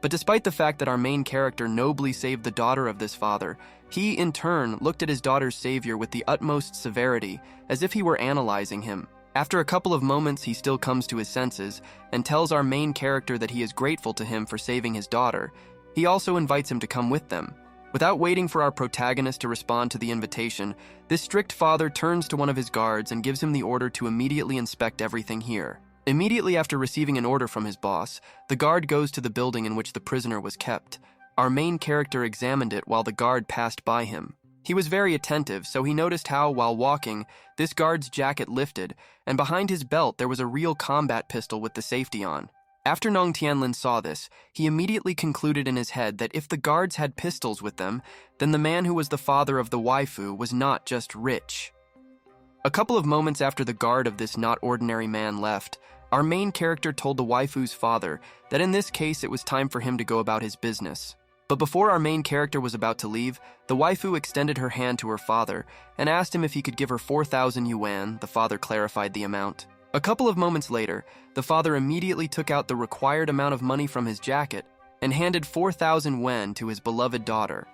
But despite the fact that our main character nobly saved the daughter of this father, he, in turn, looked at his daughter's savior with the utmost severity, as if he were analyzing him. After a couple of moments, he still comes to his senses, and tells our main character that he is grateful to him for saving his daughter. He also invites him to come with them. Without waiting for our protagonist to respond to the invitation, this strict father turns to one of his guards and gives him the order to immediately inspect everything here. Immediately after receiving an order from his boss, the guard goes to the building in which the prisoner was kept. Our main character examined it while the guard passed by him. He was very attentive, so he noticed how, while walking, this guard's jacket lifted, and behind his belt there was a real combat pistol with the safety on. After Nong Tianlin saw this, he immediately concluded in his head that if the guards had pistols with them, then the man who was the father of the waifu was not just rich. A couple of moments after the guard of this not ordinary man left, our main character told the waifu's father that in this case it was time for him to go about his business. But before our main character was about to leave, the waifu extended her hand to her father and asked him if he could give her 4,000 yuan. The father clarified the amount. A couple of moments later, the father immediately took out the required amount of money from his jacket and handed 4,000 yen to his beloved daughter.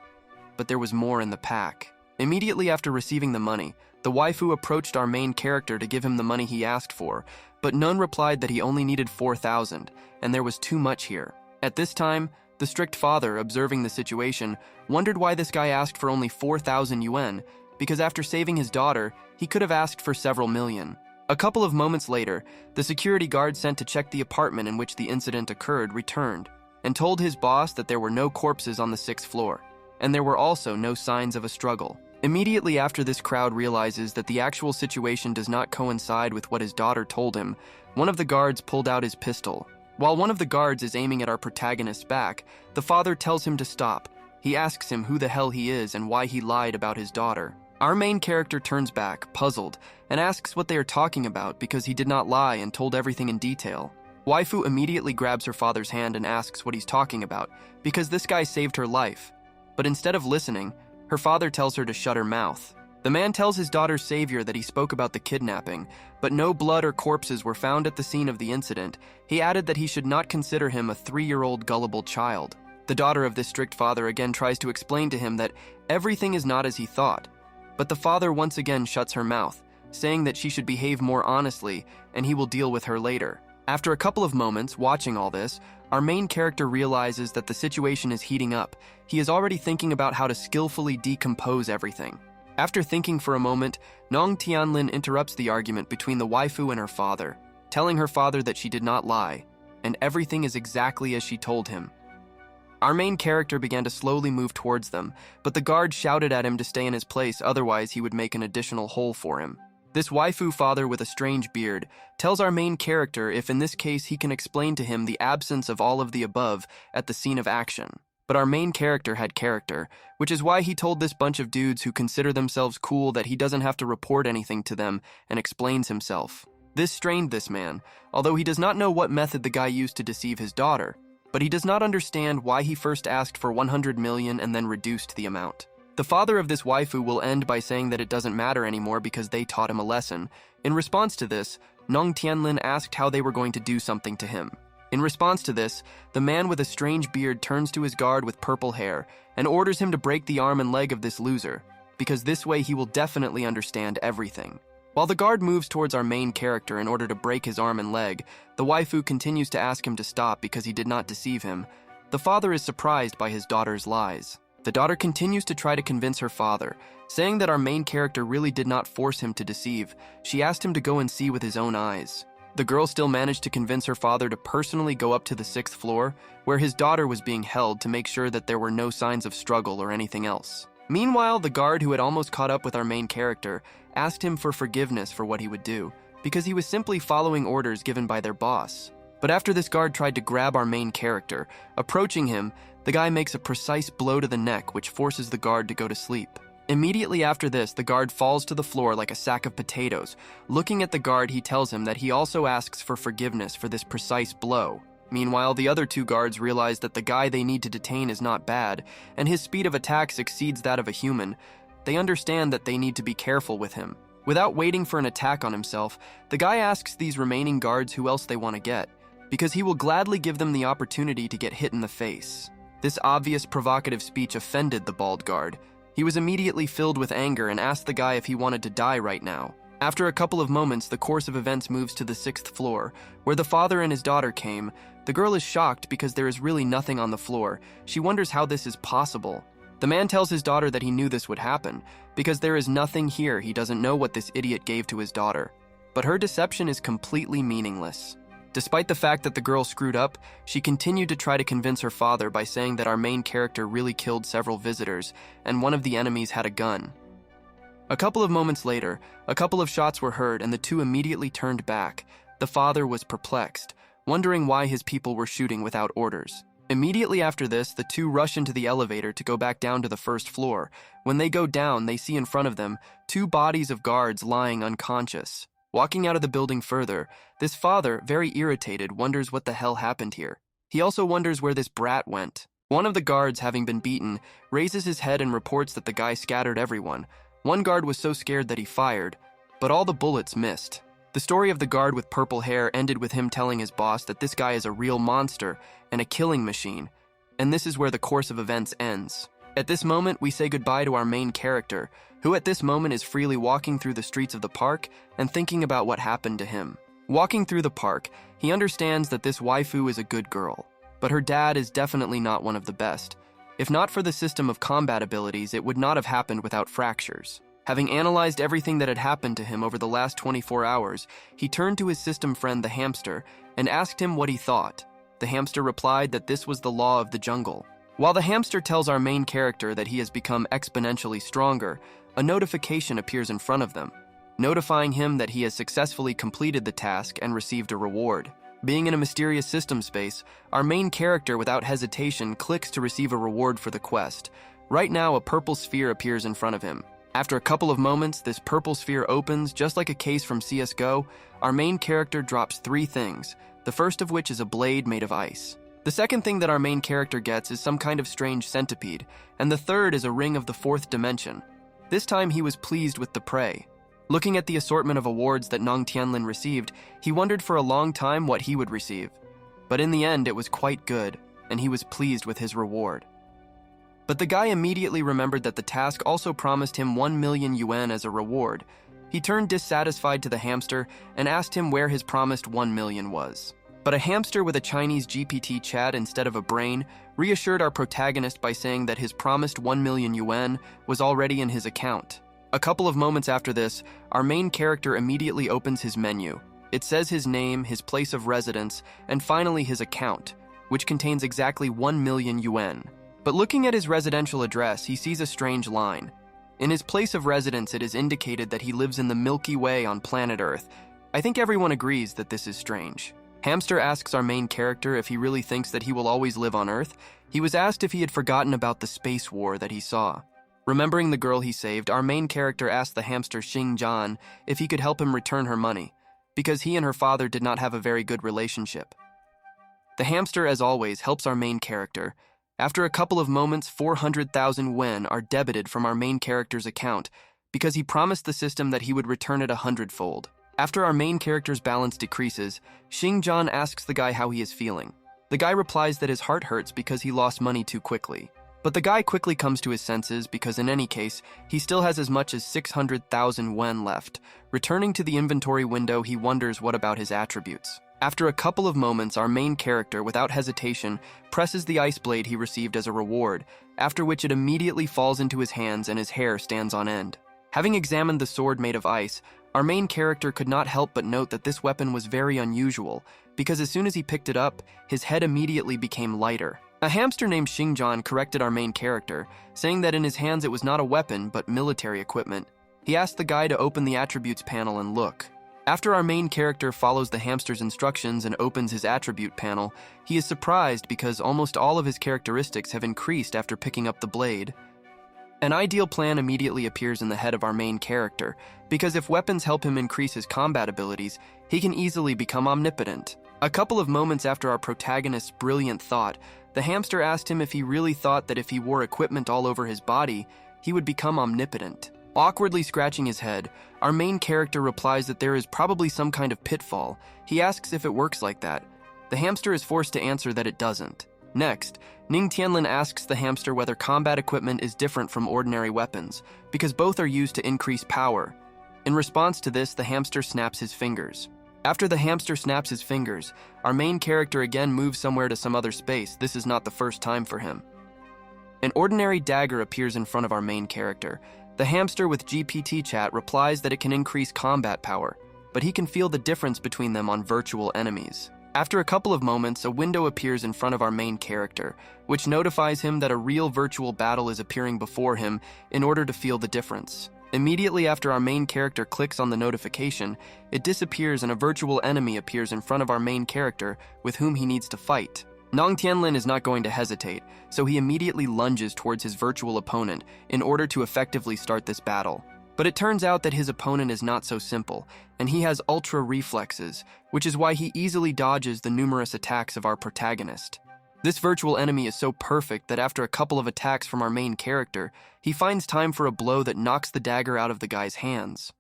But there was more in the pack. Immediately after receiving the money, the waifu approached our main character to give him the money he asked for, but none replied that he only needed 4,000, and there was too much here. At this time, the strict father, observing the situation, wondered why this guy asked for only 4,000 yuan, because after saving his daughter, he could have asked for several million. A couple of moments later, the security guard sent to check the apartment in which the incident occurred returned, and told his boss that there were no corpses on the 6th floor, and there were also no signs of a struggle. Immediately after this crowd realizes that the actual situation does not coincide with what his daughter told him, one of the guards pulled out his pistol. While one of the guards is aiming at our protagonist's back, the father tells him to stop. He asks him who the hell he is and why he lied about his daughter. Our main character turns back, puzzled, and asks what they are talking about because he did not lie and told everything in detail. Waifu immediately grabs her father's hand and asks what he's talking about because this guy saved her life. But instead of listening, her father tells her to shut her mouth. The man tells his daughter's savior that he spoke about the kidnapping, but no blood or corpses were found at the scene of the incident. He added that he should not consider him a 3-year-old gullible child. The daughter of this strict father again tries to explain to him that everything is not as he thought, but the father once again shuts her mouth, saying that she should behave more honestly and he will deal with her later. After a couple of moments watching all this, our main character realizes that the situation is heating up. He is already thinking about how to skillfully decompose everything. After thinking for a moment, Nong Tianlin interrupts the argument between the waifu and her father, telling her father that she did not lie, and everything is exactly as she told him. Our main character began to slowly move towards them, but the guard shouted at him to stay in his place, otherwise he would make an additional hole for him. This waifu father with a strange beard tells our main character if in this case he can explain to him the absence of all of the above at the scene of action. But our main character had character, which is why he told this bunch of dudes who consider themselves cool that he doesn't have to report anything to them and explains himself. This strained this man, although he does not know what method the guy used to deceive his daughter, but he does not understand why he first asked for 100 million and then reduced the amount. The father of this waifu will end by saying that it doesn't matter anymore because they taught him a lesson. In response to this, Nong Tianlin asked how they were going to do something to him. In response to this, the man with a strange beard turns to his guard with purple hair and orders him to break the arm and leg of this loser, because this way he will definitely understand everything. While the guard moves towards our main character in order to break his arm and leg, the waifu continues to ask him to stop because he did not deceive him. The father is surprised by his daughter's lies. The daughter continues to try to convince her father, saying that our main character really did not force him to deceive. She asked him to go and see with his own eyes. The girl still managed to convince her father to personally go up to the 6th floor, where his daughter was being held to make sure that there were no signs of struggle or anything else. Meanwhile, the guard who had almost caught up with our main character asked him for forgiveness for what he would do, because he was simply following orders given by their boss. But after this guard tried to grab our main character, approaching him, the guy makes a precise blow to the neck which forces the guard to go to sleep. Immediately after this, the guard falls to the floor like a sack of potatoes. Looking at the guard, he tells him that he also asks for forgiveness for this precise blow. Meanwhile, the other two guards realize that the guy they need to detain is not bad, and his speed of attack exceeds that of a human. They understand that they need to be careful with him. Without waiting for an attack on himself, the guy asks these remaining guards who else they want to get, because he will gladly give them the opportunity to get hit in the face. This obvious provocative speech offended the bald guard. He was immediately filled with anger and asked the guy if he wanted to die right now. After a couple of moments, the course of events moves to the 6th floor, where the father and his daughter came. The girl is shocked because there is really nothing on the floor. She wonders how this is possible. The man tells his daughter that he knew this would happen, because there is nothing here. He doesn't know what this idiot gave to his daughter. But her deception is completely meaningless. Despite the fact that the girl screwed up, she continued to try to convince her father by saying that our main character really killed several visitors, and one of the enemies had a gun. A couple of moments later, a couple of shots were heard and the two immediately turned back. The father was perplexed, wondering why his people were shooting without orders. Immediately after this, the two rush into the elevator to go back down to the 1st floor. When they go down, they see in front of them 2 bodies of guards lying unconscious. Walking out of the building further, this father, very irritated, wonders what the hell happened here. He also wonders where this brat went. One of the guards, having been beaten, raises his head and reports that the guy scattered everyone. One guard was so scared that he fired, but all the bullets missed. The story of the guard with purple hair ended with him telling his boss that this guy is a real monster and a killing machine, and this is where the course of events ends. At this moment, we say goodbye to our main character, who at this moment is freely walking through the streets of the park and thinking about what happened to him. Walking through the park, he understands that this waifu is a good girl, but her dad is definitely not one of the best. If not for the system of combat abilities, it would not have happened without fractures. Having analyzed everything that had happened to him over the last 24 hours, he turned to his system friend the hamster and asked him what he thought. The hamster replied that this was the law of the jungle. While the hamster tells our main character that he has become exponentially stronger, a notification appears in front of them, notifying him that he has successfully completed the task and received a reward. Being in a mysterious system space, our main character without hesitation clicks to receive a reward for the quest. Right now, a purple sphere appears in front of him. After a couple of moments, this purple sphere opens, just like a case from CSGO. Our main character drops 3 things, the first of which is a blade made of ice. The second thing that our main character gets is some kind of strange centipede, and the third is a ring of the 4th dimension. This time he was pleased with the prey. Looking at the assortment of awards that Nong Tianlin received, he wondered for a long time what he would receive. But in the end, it was quite good, and he was pleased with his reward. But the guy immediately remembered that the task also promised him 1 million yuan as a reward. He turned dissatisfied to the hamster and asked him where his promised 1 million was. But a hamster with a Chinese GPT chat instead of a brain reassured our protagonist by saying that his promised 1 million yuan was already in his account. A couple of moments after this, our main character immediately opens his menu. It says his name, his place of residence, and finally his account, which contains exactly 1 million yuan. But looking at his residential address, he sees a strange line. In his place of residence, it is indicated that he lives in the Milky Way on planet Earth. I think everyone agrees that this is strange. Hamster asks our main character if he really thinks that he will always live on Earth. He was asked if he had forgotten about the space war that he saw. Remembering the girl he saved, our main character asked the hamster Xing Zhan if he could help him return her money, because he and her father did not have a very good relationship. The hamster, as always, helps our main character. After a couple of moments, 400,000 yuan are debited from our main character's account because he promised the system that he would return it 100-fold. After our main character's balance decreases, Xing Zhan asks the guy how he is feeling. The guy replies that his heart hurts because he lost money too quickly. But the guy quickly comes to his senses because in any case, he still has as much as 600,000 yuan left. Returning to the inventory window, he wonders what about his attributes. After a couple of moments, our main character, without hesitation, presses the ice blade he received as a reward, after which it immediately falls into his hands and his hair stands on end. Having examined the sword made of ice, our main character could not help but note that this weapon was very unusual, because as soon as he picked it up, his head immediately became lighter. A hamster named Xing Zhan corrected our main character, saying that in his hands it was not a weapon, but military equipment. He asked the guy to open the attributes panel and look. After our main character follows the hamster's instructions and opens his attribute panel, he is surprised because almost all of his characteristics have increased after picking up the blade. An ideal plan immediately appears in the head of our main character, because if weapons help him increase his combat abilities, he can easily become omnipotent. A couple of moments after our protagonist's brilliant thought, the hamster asked him if he really thought that if he wore equipment all over his body, he would become omnipotent. Awkwardly scratching his head, our main character replies that there is probably some kind of pitfall. He asks if it works like that. The hamster is forced to answer that it doesn't. Next, Ning Tianlin asks the hamster whether combat equipment is different from ordinary weapons, because both are used to increase power. In response to this, the hamster snaps his fingers. After the hamster snaps his fingers, our main character again moves somewhere to some other space. This is not the first time for him. An ordinary dagger appears in front of our main character. The hamster with GPT chat replies that it can increase combat power, but he can feel the difference between them on virtual enemies. After a couple of moments, a window appears in front of our main character, which notifies him that a real virtual battle is appearing before him in order to feel the difference. Immediately after our main character clicks on the notification, it disappears and a virtual enemy appears in front of our main character with whom he needs to fight. Nong Tianlin is not going to hesitate, so he immediately lunges towards his virtual opponent in order to effectively start this battle. But it turns out that his opponent is not so simple, and he has ultra reflexes, which is why he easily dodges the numerous attacks of our protagonist. This virtual enemy is so perfect that after a couple of attacks from our main character, he finds time for a blow that knocks the dagger out of the guy's hands.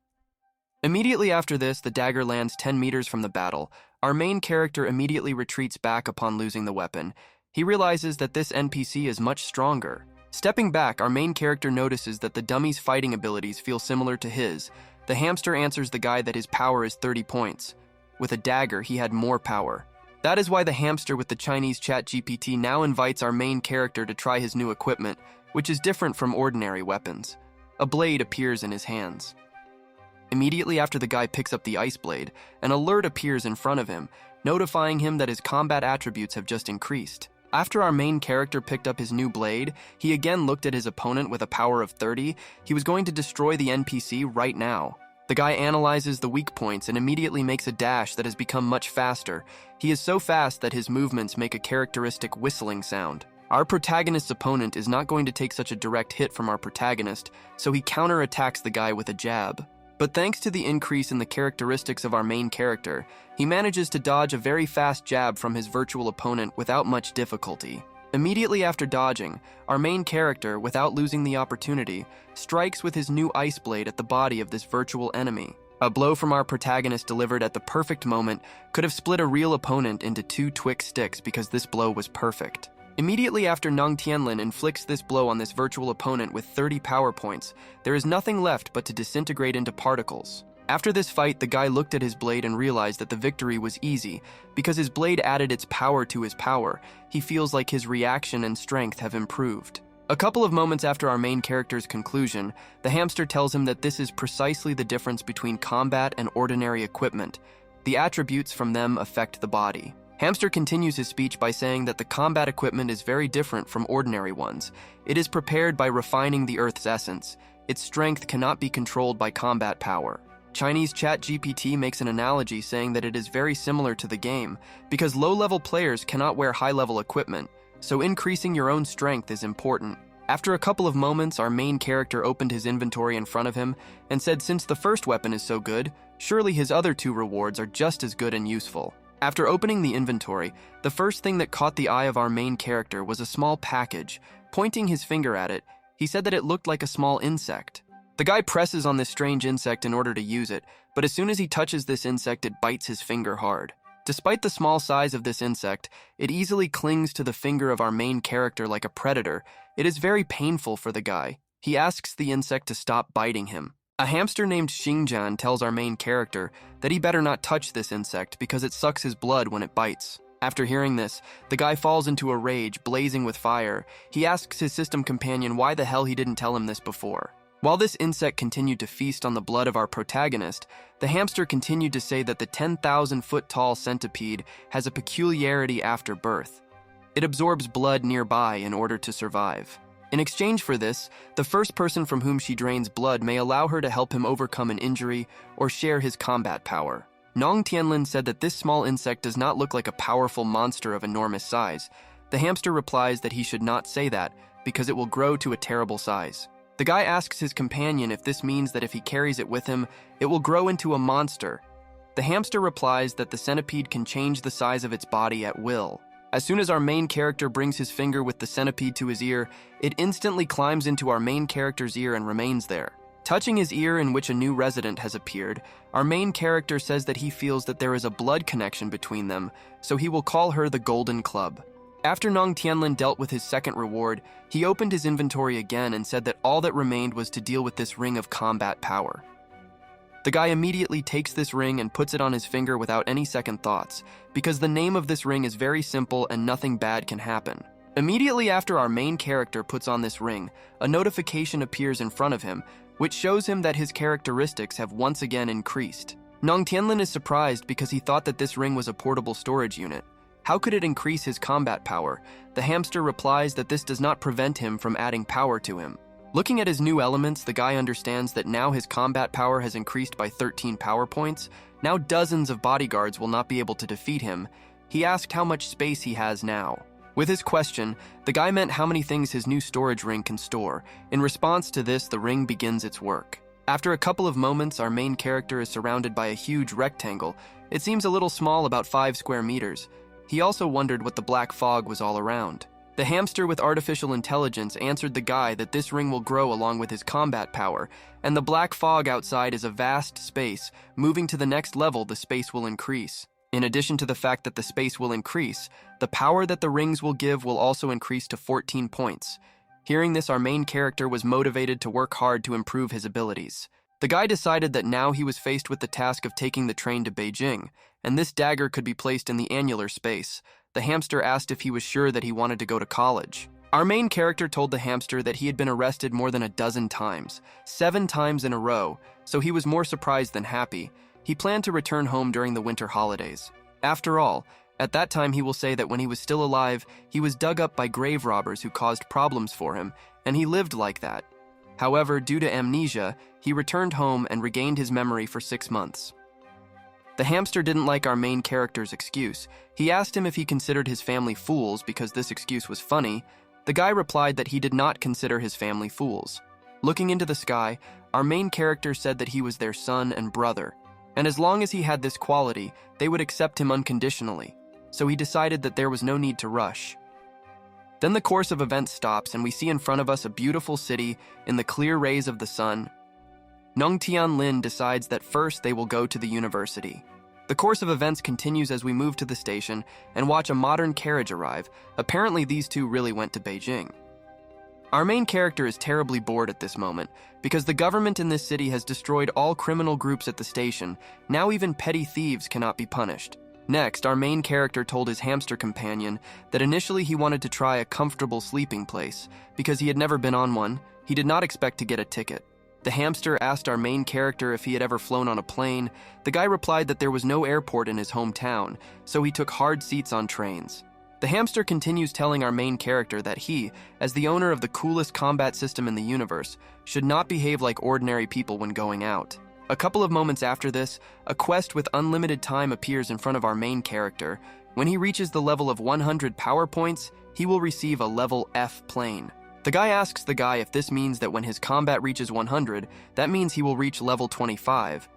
Immediately after this, the dagger lands 10 meters from the battle. Our main character immediately retreats back upon losing the weapon. He realizes that this NPC is much stronger. Stepping back, our main character notices that the dummy's fighting abilities feel similar to his. The hamster answers the guy that his power is 30 points. With a dagger, he had more power. That is why the hamster with the Chinese ChatGPT now invites our main character to try his new equipment, which is different from ordinary weapons. A blade appears in his hands. Immediately after the guy picks up the ice blade, an alert appears in front of him, notifying him that his combat attributes have just increased. After our main character picked up his new blade, he again looked at his opponent with a power of 30. He was going to destroy the NPC right now. The guy analyzes the weak points and immediately makes a dash that has become much faster. He is so fast that his movements make a characteristic whistling sound. Our protagonist's opponent is not going to take such a direct hit from our protagonist, so he counterattacks the guy with a jab. But thanks to the increase in the characteristics of our main character, he manages to dodge a very fast jab from his virtual opponent without much difficulty. Immediately after dodging, our main character, without losing the opportunity, strikes with his new ice blade at the body of this virtual enemy. A blow from our protagonist delivered at the perfect moment could have split a real opponent into 2 Twix sticks because this blow was perfect. Immediately after Nong Tianlin inflicts this blow on this virtual opponent with 30 power points, there is nothing left but to disintegrate into particles. After this fight, the guy looked at his blade and realized that the victory was easy. Because his blade added its power to his power, he feels like his reaction and strength have improved. A couple of moments after our main character's conclusion, the hamster tells him that this is precisely the difference between combat and ordinary equipment. The attributes from them affect the body. Hamster continues his speech by saying that the combat equipment is very different from ordinary ones. It is prepared by refining the Earth's essence. Its strength cannot be controlled by combat power. Chinese ChatGPT makes an analogy saying that it is very similar to the game, because low-level players cannot wear high-level equipment, so increasing your own strength is important. After a couple of moments, our main character opened his inventory in front of him and said since the first weapon is so good, surely his other 2 rewards are just as good and useful. After opening the inventory, the first thing that caught the eye of our main character was a small package. Pointing his finger at it, he said that it looked like a small insect. The guy presses on this strange insect in order to use it, but as soon as he touches this insect, it bites his finger hard. Despite the small size of this insect, it easily clings to the finger of our main character like a predator. It is very painful for the guy. He asks the insect to stop biting him. A hamster named Xingjian tells our main character that he better not touch this insect because it sucks his blood when it bites. After hearing this, the guy falls into a rage, blazing with fire. He asks his system companion why the hell he didn't tell him this before. While this insect continued to feast on the blood of our protagonist, the hamster continued to say that the 10,000-foot-tall centipede has a peculiarity after birth. It absorbs blood nearby in order to survive. In exchange for this, the first person from whom she drains blood may allow her to help him overcome an injury or share his combat power. Nong Tianlin said that this small insect does not look like a powerful monster of enormous size. The hamster replies that he should not say that because it will grow to a terrible size. The guy asks his companion if this means that if he carries it with him, it will grow into a monster. The hamster replies that the centipede can change the size of its body at will. As soon as our main character brings his finger with the centipede to his ear, it instantly climbs into our main character's ear and remains there. Touching his ear in which a new resident has appeared, our main character says that he feels that there is a blood connection between them, so he will call her the Golden Club. After Nong Tianlin dealt with his second reward, he opened his inventory again and said that all that remained was to deal with this ring of combat power. The guy immediately takes this ring and puts it on his finger without any second thoughts, because the name of this ring is very simple and nothing bad can happen. Immediately after our main character puts on this ring, a notification appears in front of him, which shows him that his characteristics have once again increased. Nong Tianlin is surprised because he thought that this ring was a portable storage unit. How could it increase his combat power? The hamster replies that this does not prevent him from adding power to him. Looking at his new elements, the guy understands that now his combat power has increased by 13 power points. Now dozens of bodyguards will not be able to defeat him. He asked how much space he has now. With his question, the guy meant how many things his new storage ring can store. In response to this, the ring begins its work. After a couple of moments, our main character is surrounded by a huge rectangle. It seems a little small, about 5 square meters. He also wondered what the black fog was all around. The hamster with artificial intelligence answered the guy that this ring will grow along with his combat power, and the black fog outside is a vast space. Moving to the next level, the space will increase. In addition to the fact that the space will increase, the power that the rings will give will also increase to 14 points. Hearing this, our main character was motivated to work hard to improve his abilities. The guy decided that now he was faced with the task of taking the train to Beijing, and this dagger could be placed in the annular space. The hamster asked if he was sure that he wanted to go to college. Our main character told the hamster that he had been arrested more than a dozen times, 7 times in a row, so he was more surprised than happy. He planned to return home during the winter holidays. After all, at that time he will say that when he was still alive, he was dug up by grave robbers who caused problems for him, and he lived like that. However, due to amnesia, he returned home and regained his memory for 6 months. The hamster didn't like our main character's excuse. He asked him if he considered his family fools because this excuse was funny. The guy replied that he did not consider his family fools. Looking into the sky, our main character said that he was their son and brother, and as long as he had this quality, they would accept him unconditionally, so he decided that there was no need to rush. Then the course of events stops and we see in front of us a beautiful city in the clear rays of the sun. Nung Tian Lin decides that first they will go to the university. The course of events continues as we move to the station and watch a modern carriage arrive. Apparently these two really went to Beijing. Our main character is terribly bored at this moment because the government in this city has destroyed all criminal groups at the station. Now even petty thieves cannot be punished. Next, our main character told his hamster companion that initially he wanted to try a comfortable sleeping place because he had never been on one. He did not expect to get a ticket. The hamster asked our main character if he had ever flown on a plane. The guy replied that there was no airport in his hometown, so he took hard seats on trains. The hamster continues telling our main character that he, as the owner of the coolest combat system in the universe, should not behave like ordinary people when going out. A couple of moments after this, a quest with unlimited time appears in front of our main character. When he reaches the level of 100 power points, he will receive a level F plane. The guy asks the guy if this means that when his combat reaches 100, that means he will reach level 25.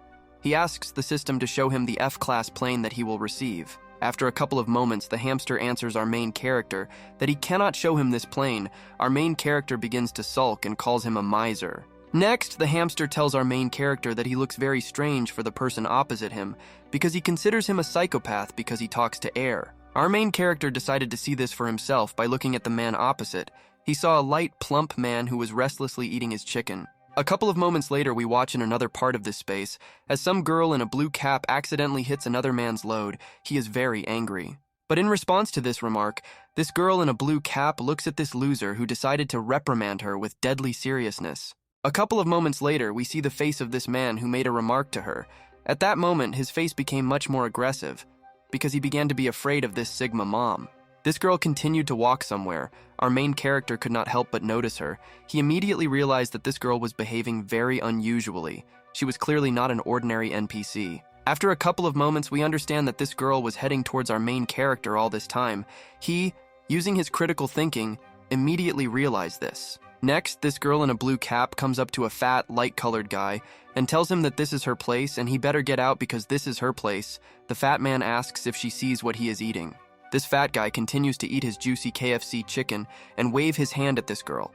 He asks the system to show him the F-class plane that he will receive. After a couple of moments, the hamster answers our main character that he cannot show him this plane. Our main character begins to sulk and calls him a miser. Next, the hamster tells our main character that he looks very strange for the person opposite him because he considers him a psychopath because he talks to air. Our main character decided to see this for himself by looking at the man opposite. He saw a light, plump man who was restlessly eating his chicken. A couple of moments later, we watch in another part of this space as some girl in a blue cap accidentally hits another man's load. He is very angry. But in response to this remark, this girl in a blue cap looks at this loser who decided to reprimand her with deadly seriousness. A couple of moments later, we see the face of this man who made a remark to her. At that moment, his face became much more aggressive because he began to be afraid of this Sigma mom. This girl continued to walk somewhere. Our main character could not help but notice her. He immediately realized that this girl was behaving very unusually. She was clearly not an ordinary NPC. After a couple of moments, we understand that this girl was heading towards our main character all this time. He, using his critical thinking, immediately realized this. Next, this girl in a blue cap comes up to a fat, light-colored guy and tells him that this is her place and he better get out because this is her place. The fat man asks if she sees what he is eating. This fat guy continues to eat his juicy KFC chicken and wave his hand at this girl.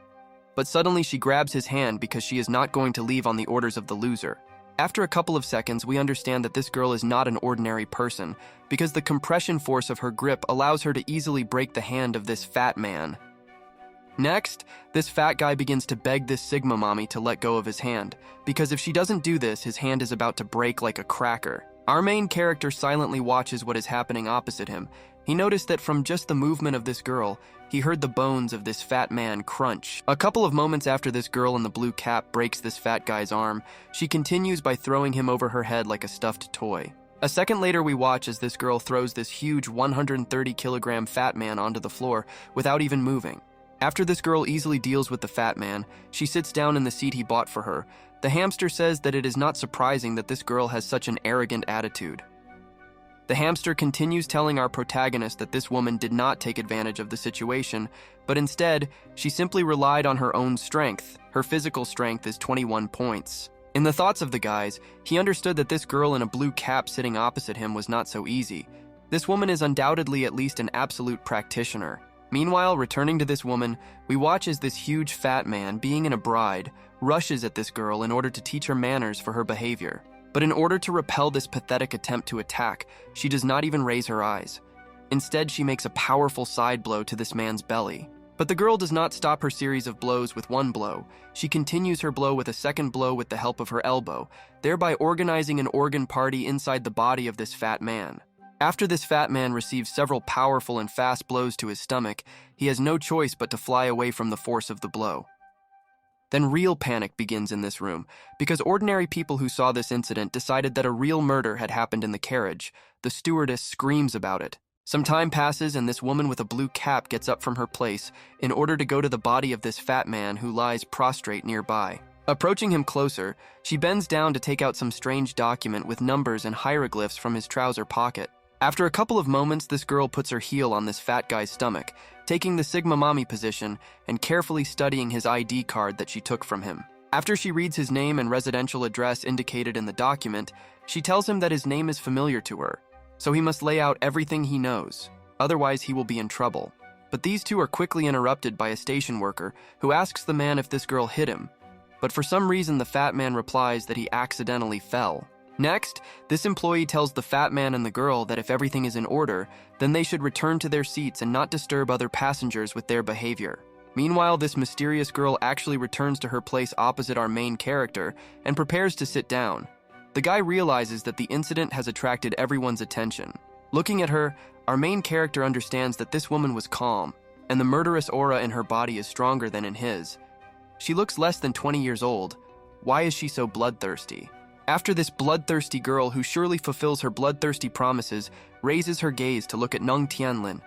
But suddenly she grabs his hand because she is not going to leave on the orders of the loser. After a couple of seconds, we understand that this girl is not an ordinary person because the compression force of her grip allows her to easily break the hand of this fat man. Next, this fat guy begins to beg this Sigma mommy to let go of his hand because if she doesn't do this, his hand is about to break like a cracker. Our main character silently watches what is happening opposite him. He noticed that from just the movement of this girl, he heard the bones of this fat man crunch. A couple of moments after this girl in the blue cap breaks this fat guy's arm, she continues by throwing him over her head like a stuffed toy. A second later, we watch as this girl throws this huge 130-kilogram fat man onto the floor without even moving. After this girl easily deals with the fat man, she sits down in the seat he bought for her. The hamster says that it is not surprising that this girl has such an arrogant attitude. The hamster continues telling our protagonist that this woman did not take advantage of the situation, but instead, she simply relied on her own strength. Her physical strength is 21 points. In the thoughts of the guys, he understood that this girl in a blue cap sitting opposite him was not so easy. This woman is undoubtedly at least an absolute practitioner. Meanwhile, returning to this woman, we watch as this huge fat man, being in a bride, rushes at this girl in order to teach her manners for her behavior. But in order to repel this pathetic attempt to attack, she does not even raise her eyes. Instead, she makes a powerful side blow to this man's belly. But the girl does not stop her series of blows with one blow. She continues her blow with a second blow with the help of her elbow, thereby organizing an organ party inside the body of this fat man. After this fat man receives several powerful and fast blows to his stomach, he has no choice but to fly away from the force of the blow. Then real panic begins in this room, because ordinary people who saw this incident decided that a real murder had happened in the carriage. The stewardess screams about it. Some time passes and this woman with a blue cap gets up from her place in order to go to the body of this fat man who lies prostrate nearby. Approaching him closer, she bends down to take out some strange document with numbers and hieroglyphs from his trouser pocket. After a couple of moments, this girl puts her heel on this fat guy's stomach, taking the Sigma Mommy position and carefully studying his ID card that she took from him. After she reads his name and residential address indicated in the document, she tells him that his name is familiar to her, so he must lay out everything he knows, otherwise he will be in trouble. But these two are quickly interrupted by a station worker who asks the man if this girl hit him, but for some reason the fat man replies that he accidentally fell. Next, this employee tells the fat man and the girl that if everything is in order, then they should return to their seats and not disturb other passengers with their behavior. Meanwhile, this mysterious girl actually returns to her place opposite our main character and prepares to sit down. The guy realizes that the incident has attracted everyone's attention. Looking at her, our main character understands that this woman was calm, and the murderous aura in her body is stronger than in his. She looks less than 20 years old. Why is she so bloodthirsty? After this bloodthirsty girl, who surely fulfills her bloodthirsty promises, raises her gaze to look at Nung Tianlin.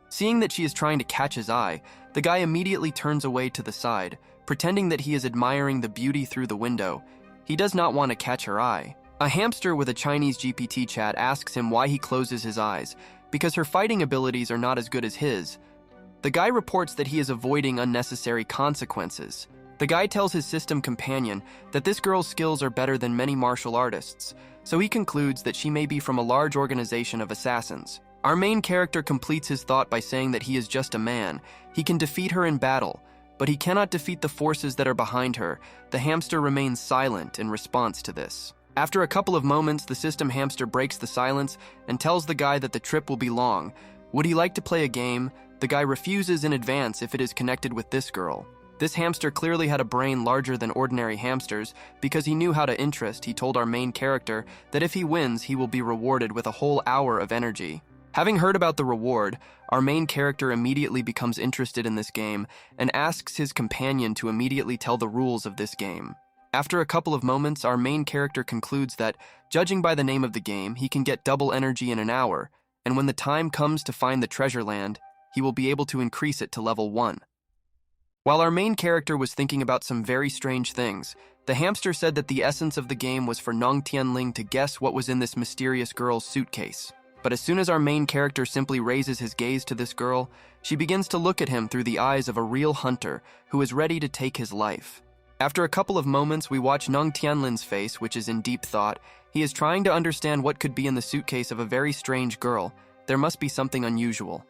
Seeing that she is trying to catch his eye, the guy immediately turns away to the side, pretending that he is admiring the beauty through the window. He does not want to catch her eye. A hamster with a Chinese GPT chat asks him why he closes his eyes, because her fighting abilities are not as good as his. The guy reports that he is avoiding unnecessary consequences. The guy tells his system companion that this girl's skills are better than many martial artists, so he concludes that she may be from a large organization of assassins. Our main character completes his thought by saying that he is just a man. He can defeat her in battle, but he cannot defeat the forces that are behind her. The hamster remains silent in response to this. After a couple of moments, the system hamster breaks the silence and tells the guy that the trip will be long. Would he like to play a game? The guy refuses in advance if it is connected with this girl. This hamster clearly had a brain larger than ordinary hamsters. Because he knew how to interest, he told our main character that if he wins, he will be rewarded with a whole hour of energy. Having heard about the reward, our main character immediately becomes interested in this game and asks his companion to immediately tell the rules of this game. After a couple of moments, our main character concludes that, judging by the name of the game, he can get double energy in an hour, and when the time comes to find the treasure land, he will be able to increase it to level 1. While our main character was thinking about some very strange things, the hamster said that the essence of the game was for Nong Tianling to guess what was in this mysterious girl's suitcase. But as soon as our main character simply raises his gaze to this girl, she begins to look at him through the eyes of a real hunter who is ready to take his life. After a couple of moments, we watch Nong Tianlin's face, which is in deep thought. He is trying to understand what could be in the suitcase of a very strange girl. There must be something unusual.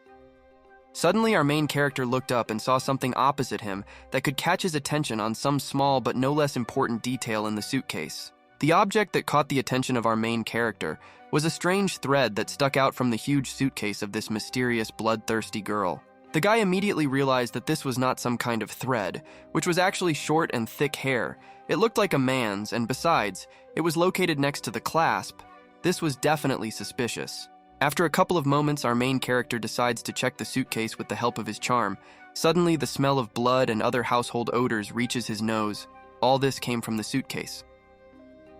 Suddenly, our main character looked up and saw something opposite him that could catch his attention on some small but no less important detail in the suitcase. The object that caught the attention of our main character was a strange thread that stuck out from the huge suitcase of this mysterious bloodthirsty girl. The guy immediately realized that this was not some kind of thread, which was actually short and thick hair. It looked like a man's, and besides, it was located next to the clasp. This was definitely suspicious. After a couple of moments, our main character decides to check the suitcase with the help of his charm. Suddenly, the smell of blood and other household odors reaches his nose. All this came from the suitcase.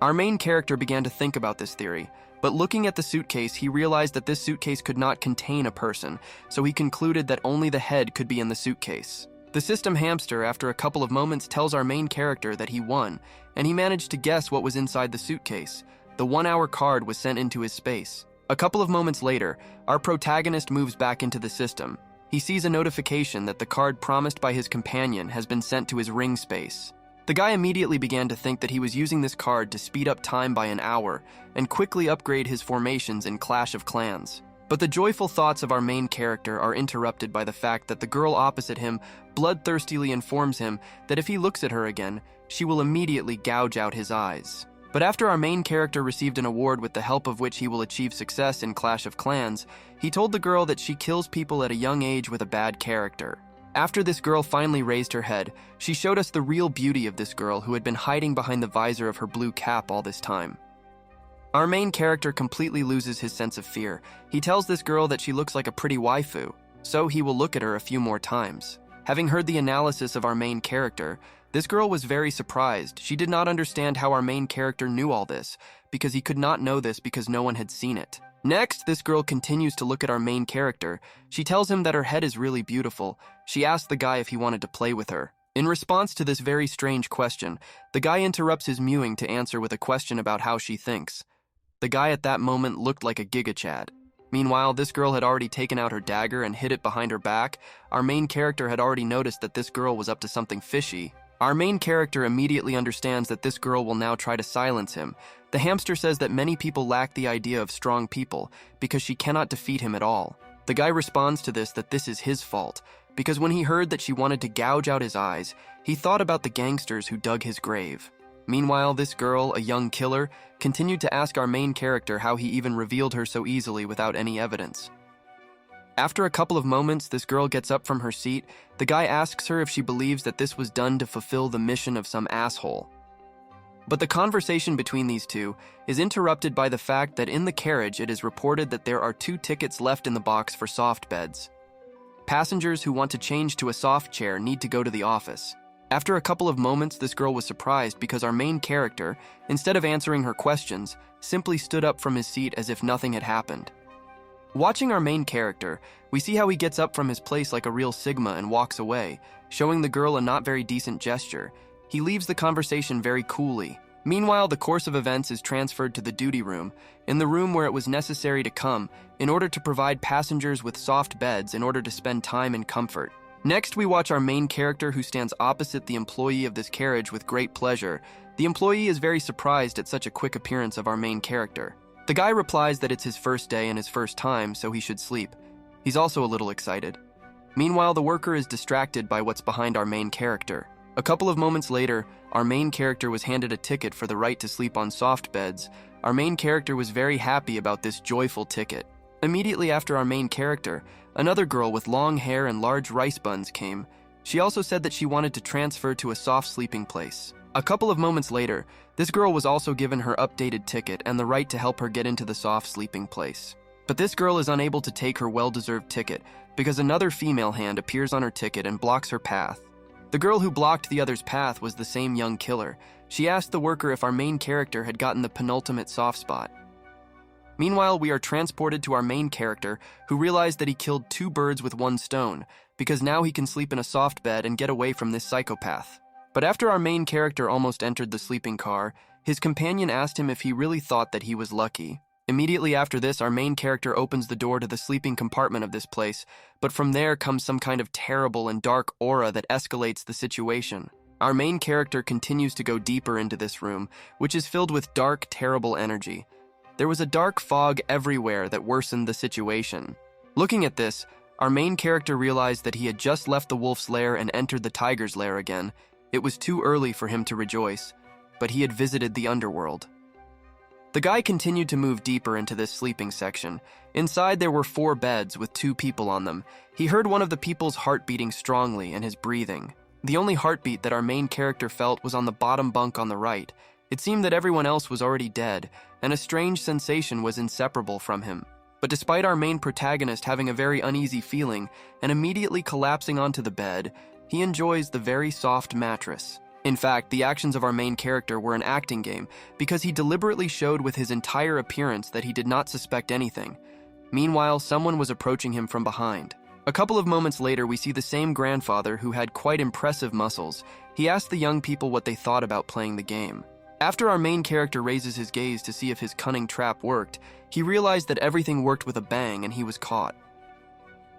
Our main character began to think about this theory, but looking at the suitcase, he realized that this suitcase could not contain a person, so he concluded that only the head could be in the suitcase. The system hamster, after a couple of moments, tells our main character that he won, and he managed to guess what was inside the suitcase. The 1-hour card was sent into his space. A couple of moments later, our protagonist moves back into the system. He sees a notification that the card promised by his companion has been sent to his ring space. The guy immediately began to think that he was using this card to speed up time by an hour and quickly upgrade his formations in Clash of Clans. But the joyful thoughts of our main character are interrupted by the fact that the girl opposite him bloodthirstily informs him that if he looks at her again, she will immediately gouge out his eyes. But after our main character received an award with the help of which he will achieve success in Clash of Clans, he told the girl that she kills people at a young age with a bad character. After this girl finally raised her head, she showed us the real beauty of this girl who had been hiding behind the visor of her blue cap all this time. Our main character completely loses his sense of fear. He tells this girl that she looks like a pretty waifu, so he will look at her a few more times. Having heard the analysis of our main character, this girl was very surprised. She did not understand how our main character knew all this, because he could not know this because no one had seen it. Next, this girl continues to look at our main character. She tells him that her head is really beautiful. She asked the guy if he wanted to play with her. In response to this very strange question, the guy interrupts his mewing to answer with a question about how she thinks. The guy at that moment looked like a Giga Chad. Meanwhile, this girl had already taken out her dagger and hid it behind her back. Our main character had already noticed that this girl was up to something fishy. Our main character immediately understands that this girl will now try to silence him. The hamster says that many people lack the idea of strong people because she cannot defeat him at all. The guy responds to this that this is his fault, because when he heard that she wanted to gouge out his eyes, he thought about the gangsters who dug his grave. Meanwhile, this girl, a young killer, continued to ask our main character how he even revealed her so easily without any evidence. After a couple of moments, this girl gets up from her seat. The guy asks her if she believes that this was done to fulfill the mission of some asshole. But the conversation between these two is interrupted by the fact that in the carriage it is reported that there are 2 tickets left in the box for soft beds. Passengers who want to change to a soft chair need to go to the office. After a couple of moments, this girl was surprised because our main character, instead of answering her questions, simply stood up from his seat as if nothing had happened. Watching our main character, we see how he gets up from his place like a real Sigma and walks away, showing the girl a not very decent gesture. He leaves the conversation very coolly. Meanwhile, the course of events is transferred to the duty room, in the room where it was necessary to come in order to provide passengers with soft beds in order to spend time in comfort. Next, we watch our main character who stands opposite the employee of this carriage with great pleasure. The employee is very surprised at such a quick appearance of our main character. The guy replies that it's his first day and his first time, so he should sleep. He's also a little excited. Meanwhile, the worker is distracted by what's behind our main character. A couple of moments later, our main character was handed a ticket for the right to sleep on soft beds. Our main character was very happy about this joyful ticket. Immediately after our main character, another girl with long hair and large rice buns came. She also said that she wanted to transfer to a soft sleeping place. A couple of moments later, this girl was also given her updated ticket and the right to help her get into the soft sleeping place. But this girl is unable to take her well-deserved ticket because another female hand appears on her ticket and blocks her path. The girl who blocked the other's path was the same young killer. She asked the worker if our main character had gotten the penultimate soft spot. Meanwhile, we are transported to our main character, who realized that he killed 2 birds with 1 stone, because now he can sleep in a soft bed and get away from this psychopath. But after our main character almost entered the sleeping car, his companion asked him if he really thought that he was lucky. Immediately after this, our main character opens the door to the sleeping compartment of this place, but from there comes some kind of terrible and dark aura that escalates the situation. Our main character continues to go deeper into this room, which is filled with dark, terrible energy. There was a dark fog everywhere that worsened the situation. Looking at this, our main character realized that he had just left the wolf's lair and entered the tiger's lair again. It was too early for him to rejoice, but he had visited the underworld. The guy continued to move deeper into this sleeping section. Inside there were 4 beds with 2 people on them. He heard one of the people's heart beating strongly and his breathing. The only heartbeat that our main character felt was on the bottom bunk on the right. It seemed that everyone else was already dead, and a strange sensation was inseparable from him. But despite our main protagonist having a very uneasy feeling and immediately collapsing onto the bed, he enjoys the very soft mattress. In fact, the actions of our main character were an acting game because he deliberately showed with his entire appearance that he did not suspect anything. Meanwhile, someone was approaching him from behind. A couple of moments later, we see the same grandfather who had quite impressive muscles. He asked the young people what they thought about playing the game. After our main character raises his gaze to see if his cunning trap worked, he realized that everything worked with a bang and he was caught.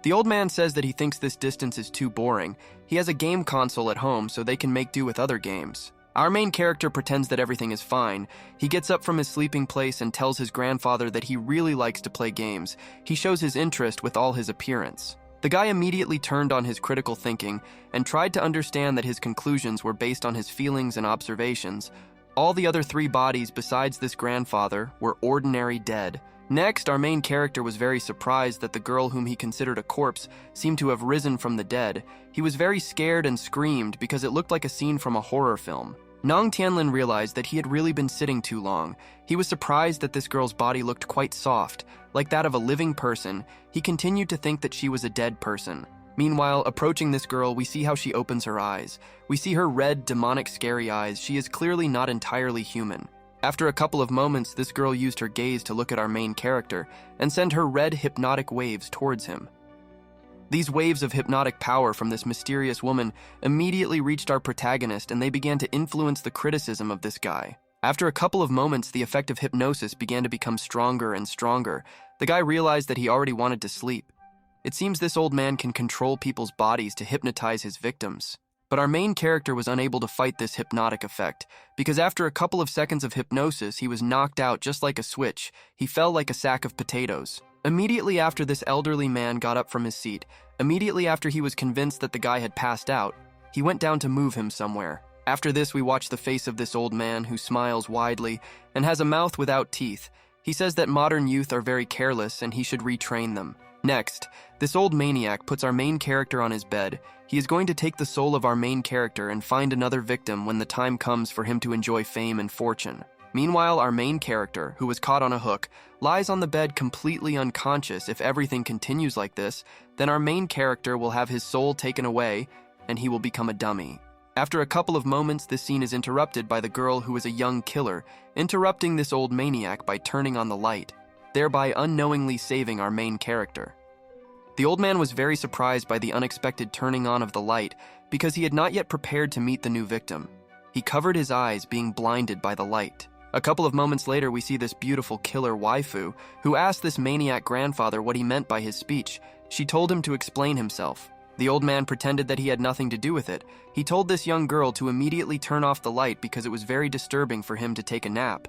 The old man says that he thinks this distance is too boring. He has a game console at home so they can make do with other games. Our main character pretends that everything is fine. He gets up from his sleeping place and tells his grandfather that he really likes to play games. He shows his interest with all his appearance. The guy immediately turned on his critical thinking and tried to understand that his conclusions were based on his feelings and observations. All the other 3 bodies besides this grandfather were ordinary dead. Next, our main character was very surprised that the girl whom he considered a corpse seemed to have risen from the dead. He was very scared and screamed because it looked like a scene from a horror film. Nong Tianlin realized that he had really been sitting too long. He was surprised that this girl's body looked quite soft, like that of a living person. He continued to think that she was a dead person. Meanwhile, approaching this girl, we see how she opens her eyes. We see her red, demonic, scary eyes. She is clearly not entirely human. After a couple of moments, this girl used her gaze to look at our main character and send her red, hypnotic waves towards him. These waves of hypnotic power from this mysterious woman immediately reached our protagonist, and they began to influence the criticism of this guy. After a couple of moments, the effect of hypnosis began to become stronger and stronger. The guy realized that he already wanted to sleep. It seems this old man can control people's bodies to hypnotize his victims. But our main character was unable to fight this hypnotic effect, because after a couple of seconds of hypnosis, he was knocked out just like a switch. He fell like a sack of potatoes. Immediately after this elderly man got up from his seat, immediately after he was convinced that the guy had passed out, he went down to move him somewhere. After this, we watch the face of this old man who smiles widely and has a mouth without teeth. He says that modern youth are very careless and he should retrain them. Next, this old maniac puts our main character on his bed. He is going to take the soul of our main character and find another victim when the time comes for him to enjoy fame and fortune. Meanwhile, our main character, who was caught on a hook, lies on the bed completely unconscious. If everything continues like this, then our main character will have his soul taken away and he will become a dummy. After a couple of moments, this scene is interrupted by the girl who is a young killer, interrupting this old maniac by turning on the light, thereby unknowingly saving our main character. The old man was very surprised by the unexpected turning on of the light because he had not yet prepared to meet the new victim. He covered his eyes, being blinded by the light. A couple of moments later, we see this beautiful killer waifu who asked this maniac grandfather what he meant by his speech. She told him to explain himself. The old man pretended that he had nothing to do with it. He told this young girl to immediately turn off the light because it was very disturbing for him to take a nap.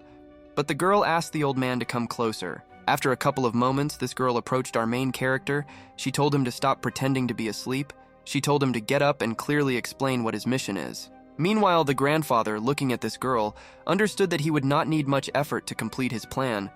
But the girl asked the old man to come closer. After a couple of moments, this girl approached our main character. She told him to stop pretending to be asleep. She told him to get up and clearly explain what his mission is. Meanwhile, the grandfather, looking at this girl, understood that he would not need much effort to complete his plan.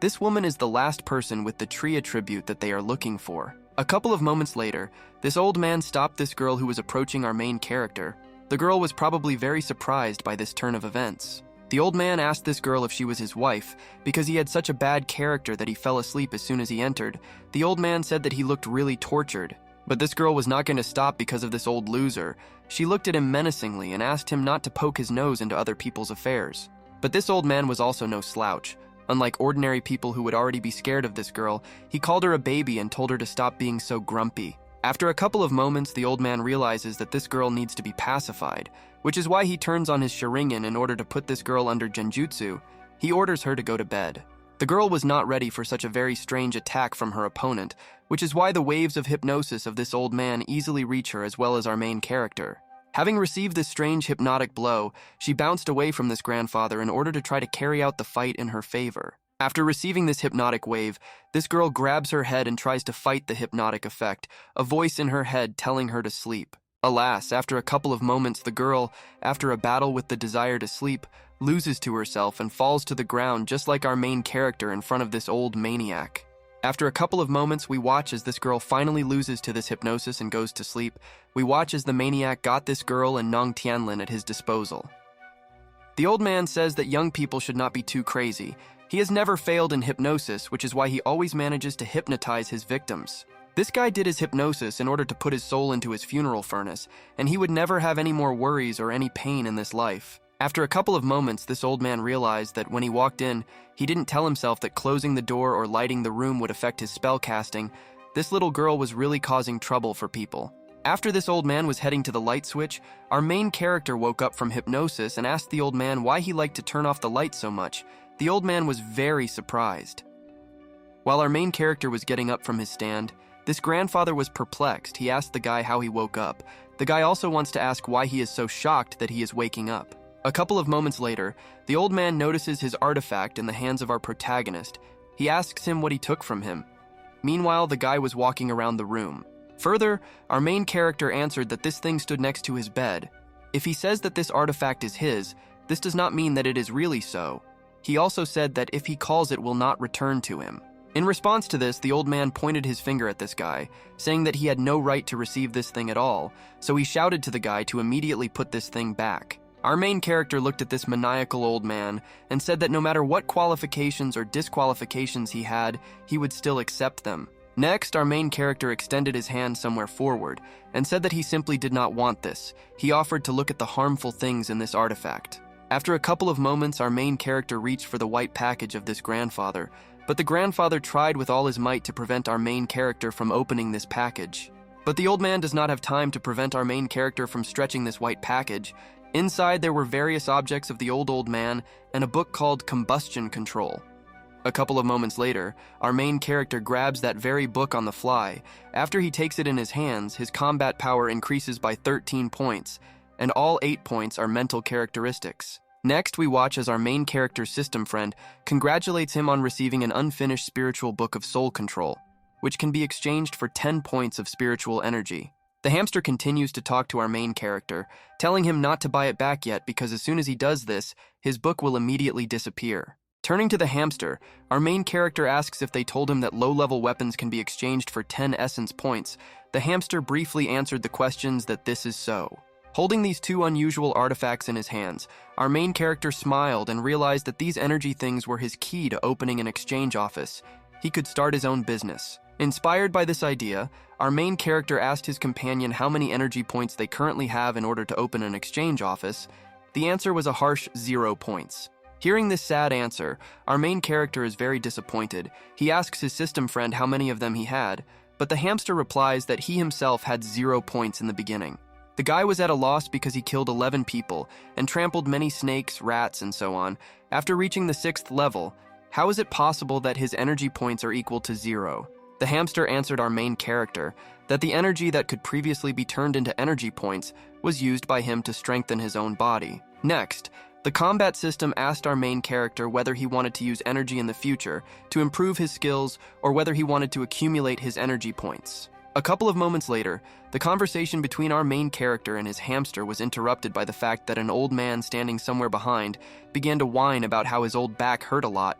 This woman is the last person with the tree attribute that they are looking for. A couple of moments later, this old man stopped this girl who was approaching our main character. The girl was probably very surprised by this turn of events. The old man asked this girl if she was his wife, because he had such a bad character that he fell asleep as soon as he entered. The old man said that he looked really tortured. But this girl was not going to stop because of this old loser. She looked at him menacingly and asked him not to poke his nose into other people's affairs. But this old man was also no slouch. Unlike ordinary people who would already be scared of this girl, he called her a baby and told her to stop being so grumpy. After a couple of moments, the old man realizes that this girl needs to be pacified, which is why he turns on his Sharingan in order to put this girl under genjutsu. He orders her to go to bed. The girl was not ready for such a very strange attack from her opponent, which is why the waves of hypnosis of this old man easily reach her as well as our main character. Having received this strange hypnotic blow, she bounced away from this grandfather in order to try to carry out the fight in her favor. After receiving this hypnotic wave, this girl grabs her head and tries to fight the hypnotic effect, a voice in her head telling her to sleep. Alas, after a couple of moments, the girl, after a battle with the desire to sleep, loses to herself and falls to the ground just like our main character in front of this old maniac. After a couple of moments, we watch as this girl finally loses to this hypnosis and goes to sleep. We watch as the maniac got this girl and Nong Tianlin at his disposal. The old man says that young people should not be too crazy. He has never failed in hypnosis, which is why he always manages to hypnotize his victims. This guy did his hypnosis in order to put his soul into his funeral furnace, and he would never have any more worries or any pain in this life. After a couple of moments, this old man realized that when he walked in, he didn't tell himself that closing the door or lighting the room would affect his spell casting. This little girl was really causing trouble for people. After this old man was heading to the light switch, our main character woke up from hypnosis and asked the old man why he liked to turn off the light so much. The old man was very surprised. While our main character was getting up from his stand, this grandfather was perplexed. He asked the guy how he woke up. The guy also wants to ask why he is so shocked that he is waking up. A couple of moments later, the old man notices his artifact in the hands of our protagonist. He asks him what he took from him. Meanwhile, the guy was walking around the room. Further, our main character answered that this thing stood next to his bed. If he says that this artifact is his, this does not mean that it is really so. He also said that if he calls it will not return to him. In response to this, the old man pointed his finger at this guy, saying that he had no right to receive this thing at all, so he shouted to the guy to immediately put this thing back. Our main character looked at this maniacal old man and said that no matter what qualifications or disqualifications he had, he would still accept them. Next, our main character extended his hand somewhere forward and said that he simply did not want this. He offered to look at the harmful things in this artifact. After a couple of moments, our main character reached for the white package of this grandfather, but the grandfather tried with all his might to prevent our main character from opening this package. But the old man does not have time to prevent our main character from stretching this white package. Inside, there were various objects of the old man and a book called Combustion Control. A couple of moments later, our main character grabs that very book on the fly. After he takes it in his hands, his combat power increases by 13 points, and all 8 points are mental characteristics. Next, we watch as our main character's system friend congratulates him on receiving an unfinished spiritual book of soul control, which can be exchanged for 10 points of spiritual energy. The hamster continues to talk to our main character, telling him not to buy it back yet because as soon as he does this, his book will immediately disappear. Turning to the hamster, our main character asks if they told him that low-level weapons can be exchanged for 10 essence points. The hamster briefly answered the questions that this is so. Holding these two unusual artifacts in his hands, our main character smiled and realized that these energy things were his key to opening an exchange office. He could start his own business. Inspired by this idea, our main character asked his companion how many energy points they currently have in order to open an exchange office. The answer was a harsh 0 points. Hearing this sad answer, our main character is very disappointed. He asks his system friend how many of them he had, but the hamster replies that he himself had 0 points in the beginning. The guy was at a loss because he killed 11 people and trampled many snakes, rats, and so on. After reaching the 6th level, how is it possible that his energy points are equal to 0? The hamster answered our main character that the energy that could previously be turned into energy points was used by him to strengthen his own body. Next, the combat system asked our main character whether he wanted to use energy in the future to improve his skills or whether he wanted to accumulate his energy points. A couple of moments later, the conversation between our main character and his hamster was interrupted by the fact that an old man standing somewhere behind began to whine about how his old back hurt a lot.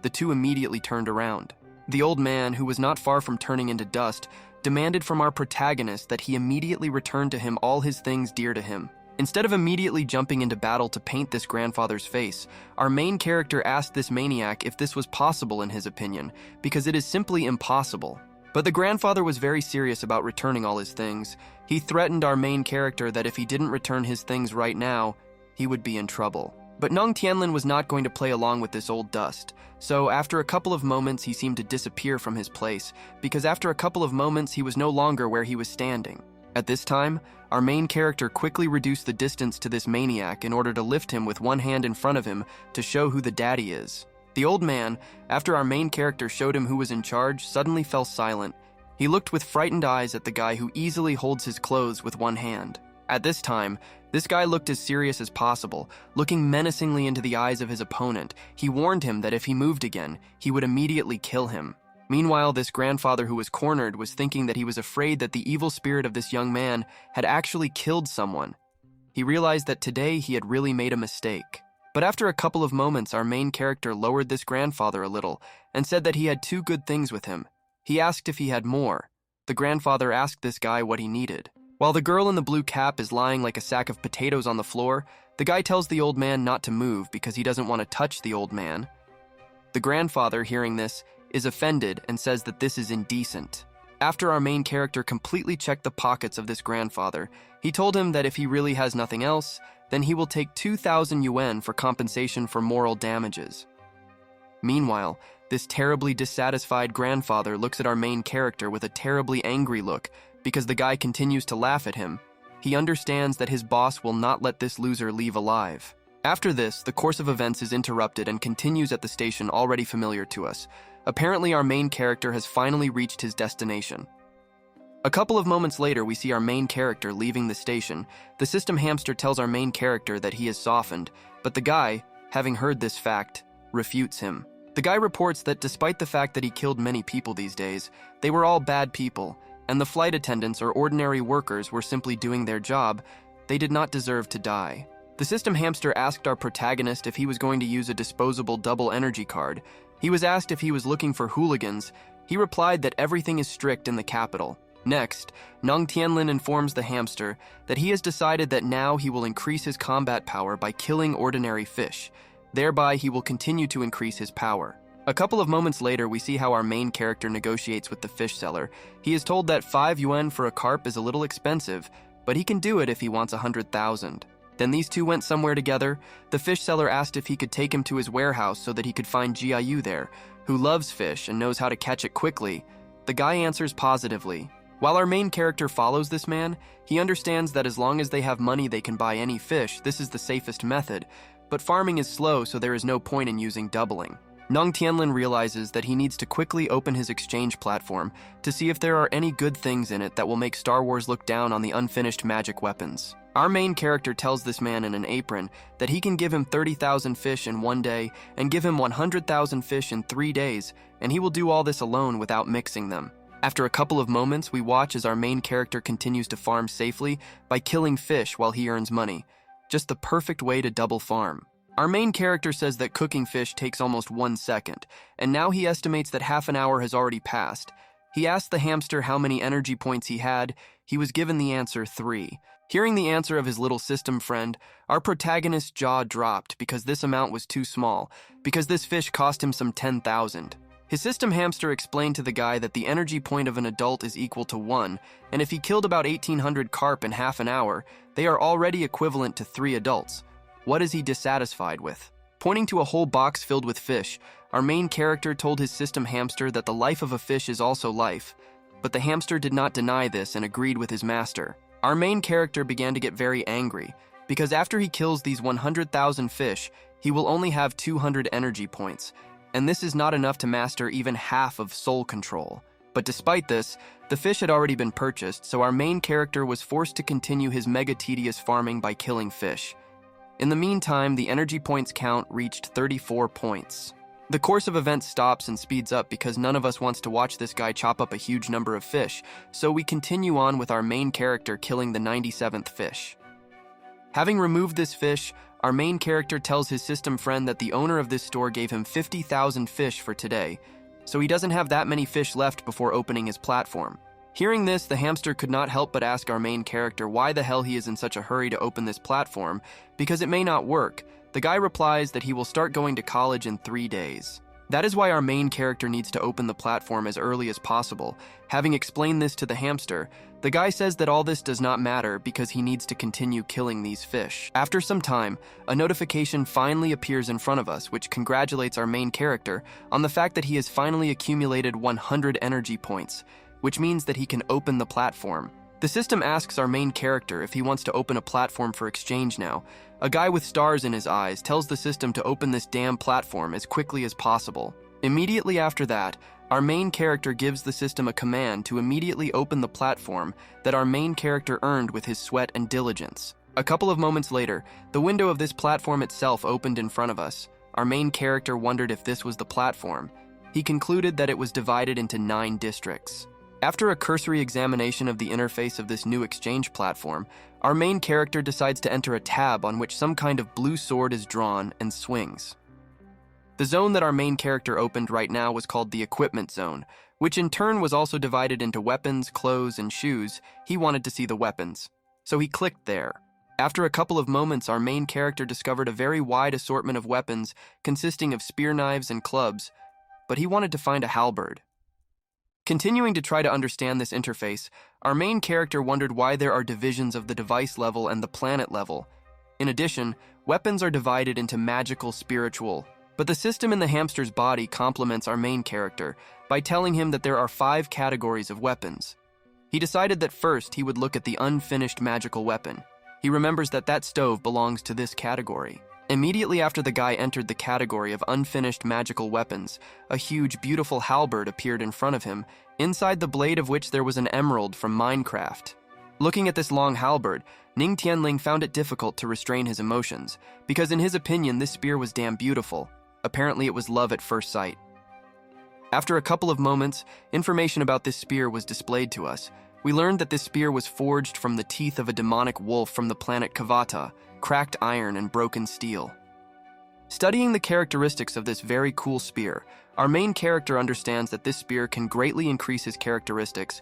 The two immediately turned around. The old man, who was not far from turning into dust, demanded from our protagonist that he immediately return to him all his things dear to him. Instead of immediately jumping into battle to paint this grandfather's face, our main character asked this maniac if this was possible in his opinion, because it is simply impossible. But the grandfather was very serious about returning all his things. He threatened our main character that if he didn't return his things right now, he would be in trouble. But Nung Tianlin was not going to play along with this old dust, so after a couple of moments he seemed to disappear from his place, because after a couple of moments he was no longer where he was standing. At this time, our main character quickly reduced the distance to this maniac in order to lift him with one hand in front of him to show who the daddy is. The old man, after our main character showed him who was in charge, suddenly fell silent. He looked with frightened eyes at the guy who easily holds his clothes with one hand. At this time, this guy looked as serious as possible, looking menacingly into the eyes of his opponent. He warned him that if he moved again, he would immediately kill him. Meanwhile, this grandfather who was cornered was thinking that he was afraid that the evil spirit of this young man had actually killed someone. He realized that today he had really made a mistake. But after a couple of moments, our main character lowered this grandfather a little and said that he had 2 good things with him. He asked if he had more. The grandfather asked this guy what he needed. While the girl in the blue cap is lying like a sack of potatoes on the floor, the guy tells the old man not to move because he doesn't want to touch the old man. The grandfather, hearing this, is offended and says that this is indecent. After our main character completely checked the pockets of this grandfather, he told him that if he really has nothing else, then he will take 2,000 yuan for compensation for moral damages. Meanwhile, this terribly dissatisfied grandfather looks at our main character with a terribly angry look because the guy continues to laugh at him. He understands that his boss will not let this loser leave alive. After this, the course of events is interrupted and continues at the station already familiar to us. Apparently, our main character has finally reached his destination. A couple of moments later, we see our main character leaving the station. The system hamster tells our main character that he is softened, but the guy, having heard this fact, refutes him. The guy reports that despite the fact that he killed many people these days, they were all bad people, and the flight attendants or ordinary workers were simply doing their job. They did not deserve to die. The system hamster asked our protagonist if he was going to use a disposable double energy card. He was asked if he was looking for hooligans. He replied that everything is strict in the capital. Next, Nong Tianlin informs the hamster that he has decided that now he will increase his combat power by killing ordinary fish. Thereby, he will continue to increase his power. A couple of moments later, we see how our main character negotiates with the fish seller. He is told that 5 yuan for a carp is a little expensive, but he can do it if he wants 100,000. Then these two went somewhere together. The fish seller asked if he could take him to his warehouse so that he could find Jiayu there, who loves fish and knows how to catch it quickly. The guy answers positively. While our main character follows this man, he understands that as long as they have money they can buy any fish. This is the safest method, but farming is slow, so there is no point in using doubling. Nong Tianlin realizes that he needs to quickly open his exchange platform to see if there are any good things in it that will make Star Wars look down on the unfinished magic weapons. Our main character tells this man in an apron that he can give him 30,000 fish in 1 day and give him 100,000 fish in 3 days, and he will do all this alone without mixing them. After a couple of moments, we watch as our main character continues to farm safely by killing fish while he earns money. Just the perfect way to double farm. Our main character says that cooking fish takes almost 1 second, and now he estimates that half an hour has already passed. He asked the hamster how many energy points he had. He was given the answer 3. Hearing the answer of his little system friend, our protagonist's jaw dropped because this amount was too small, because this fish cost him some 10,000. His system hamster explained to the guy that the energy point of an adult is equal to 1, and if he killed about 1,800 carp in half an hour, they are already equivalent to 3 adults. What is he dissatisfied with? Pointing to a whole box filled with fish, our main character told his system hamster that the life of a fish is also life, but the hamster did not deny this and agreed with his master. Our main character began to get very angry, because after he kills these 100,000 fish, he will only have 200 energy points, and this is not enough to master even half of soul control. But despite this, the fish had already been purchased, so our main character was forced to continue his mega tedious farming by killing fish. In the meantime, the energy points count reached 34 points. The course of events stops and speeds up because none of us wants to watch this guy chop up a huge number of fish, so we continue on with our main character killing the 97th fish. Having removed this fish, our main character tells his system friend that the owner of this store gave him 50,000 fish for today, so he doesn't have that many fish left before opening his platform. Hearing this, the hamster could not help but ask our main character why the hell he is in such a hurry to open this platform, because it may not work. The guy replies that he will start going to college in 3 days. That is why our main character needs to open the platform as early as possible. Having explained this to the hamster, the guy says that all this does not matter because he needs to continue killing these fish. After some time, a notification finally appears in front of us, which congratulates our main character on the fact that he has finally accumulated 100 energy points, which means that he can open the platform. The system asks our main character if he wants to open a platform for exchange now. A guy with stars in his eyes tells the system to open this damn platform as quickly as possible. Immediately after that, our main character gives the system a command to immediately open the platform that our main character earned with his sweat and diligence. A couple of moments later, the window of this platform itself opened in front of us. Our main character wondered if this was the platform. He concluded that it was divided into 9 districts. After a cursory examination of the interface of this new exchange platform, our main character decides to enter a tab on which some kind of blue sword is drawn and swings. The zone that our main character opened right now was called the equipment zone, which in turn was also divided into weapons, clothes, and shoes. He wanted to see the weapons, so he clicked there. After a couple of moments, our main character discovered a very wide assortment of weapons consisting of spear knives and clubs, but he wanted to find a halberd. Continuing to try to understand this interface, our main character wondered why there are divisions of the device level and the planet level. In addition, weapons are divided into magical, spiritual, but the system in the hamster's body compliments our main character by telling him that there are 5 categories of weapons. He decided that first he would look at the unfinished magical weapon. He remembers that that stove belongs to this category. Immediately after the guy entered the category of unfinished magical weapons, a huge, beautiful halberd appeared in front of him, inside the blade of which there was an emerald from Minecraft. Looking at this long halberd, Ning Tianling found it difficult to restrain his emotions, because in his opinion this spear was damn beautiful. Apparently it was love at first sight. After a couple of moments, information about this spear was displayed to us. We learned that this spear was forged from the teeth of a demonic wolf from the planet Kavata, cracked iron and broken steel. Studying the characteristics of this very cool spear, our main character understands that this spear can greatly increase his characteristics,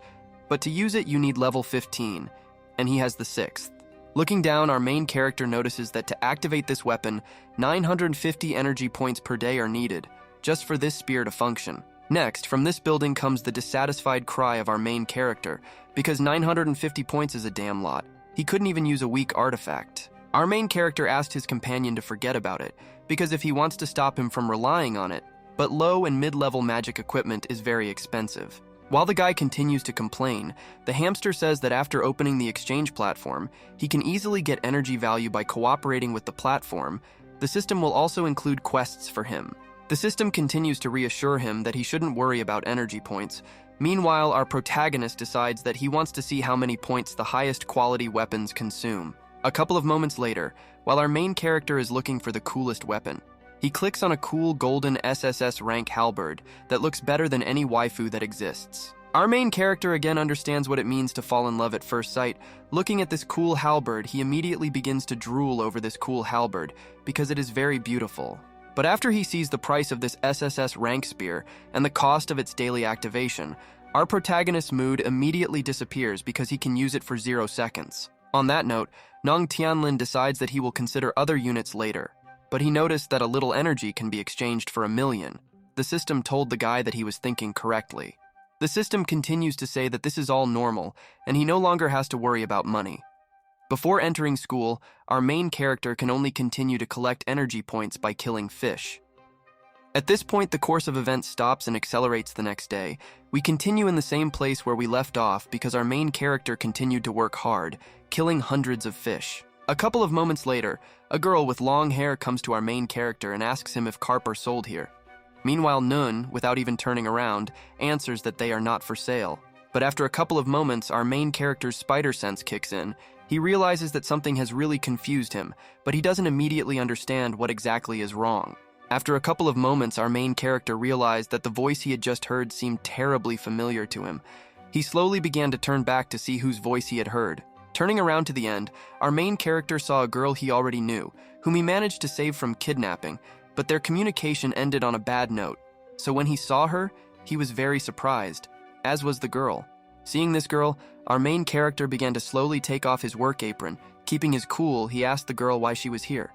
but to use it you need level 15, and he has the 6th. Looking down, our main character notices that to activate this weapon, 950 energy points per day are needed, just for this spear to function. Next, from this building comes the dissatisfied cry of our main character, because 950 points is a damn lot. He couldn't even use a weak artifact. Our main character asked his companion to forget about it, because if he wants to stop him from relying on it, but low and mid-level magic equipment is very expensive. While the guy continues to complain, the hamster says that after opening the exchange platform, he can easily get energy value by cooperating with the platform. The system will also include quests for him. The system continues to reassure him that he shouldn't worry about energy points. Meanwhile, our protagonist decides that he wants to see how many points the highest quality weapons consume. A couple of moments later, while our main character is looking for the coolest weapon, he clicks on a cool golden SSS rank halberd that looks better than any waifu that exists. Our main character again understands what it means to fall in love at first sight. Looking at this cool halberd, he immediately begins to drool over this cool halberd because it is very beautiful. But after he sees the price of this SSS rank spear and the cost of its daily activation, our protagonist's mood immediately disappears because he can use it for 0 seconds. On that note, Nong Tianlin decides that he will consider other units later, but he noticed that a little energy can be exchanged for 1,000,000. The system told the guy that he was thinking correctly. The system continues to say that this is all normal, and he no longer has to worry about money. Before entering school, our main character can only continue to collect energy points by killing fish. At this point, the course of events stops and accelerates the next day. We continue in the same place where we left off because our main character continued to work hard, killing hundreds of fish. A couple of moments later, a girl with long hair comes to our main character and asks him if carp are sold here. Meanwhile, Nun, without even turning around, answers that they are not for sale. But after a couple of moments, our main character's spider sense kicks in. He realizes that something has really confused him, but he doesn't immediately understand what exactly is wrong. After a couple of moments, our main character realized that the voice he had just heard seemed terribly familiar to him. He slowly began to turn back to see whose voice he had heard. Turning around to the end, our main character saw a girl he already knew, whom he managed to save from kidnapping, but their communication ended on a bad note. So when he saw her, he was very surprised, as was the girl. Seeing this girl, our main character began to slowly take off his work apron. Keeping his cool, he asked the girl why she was here.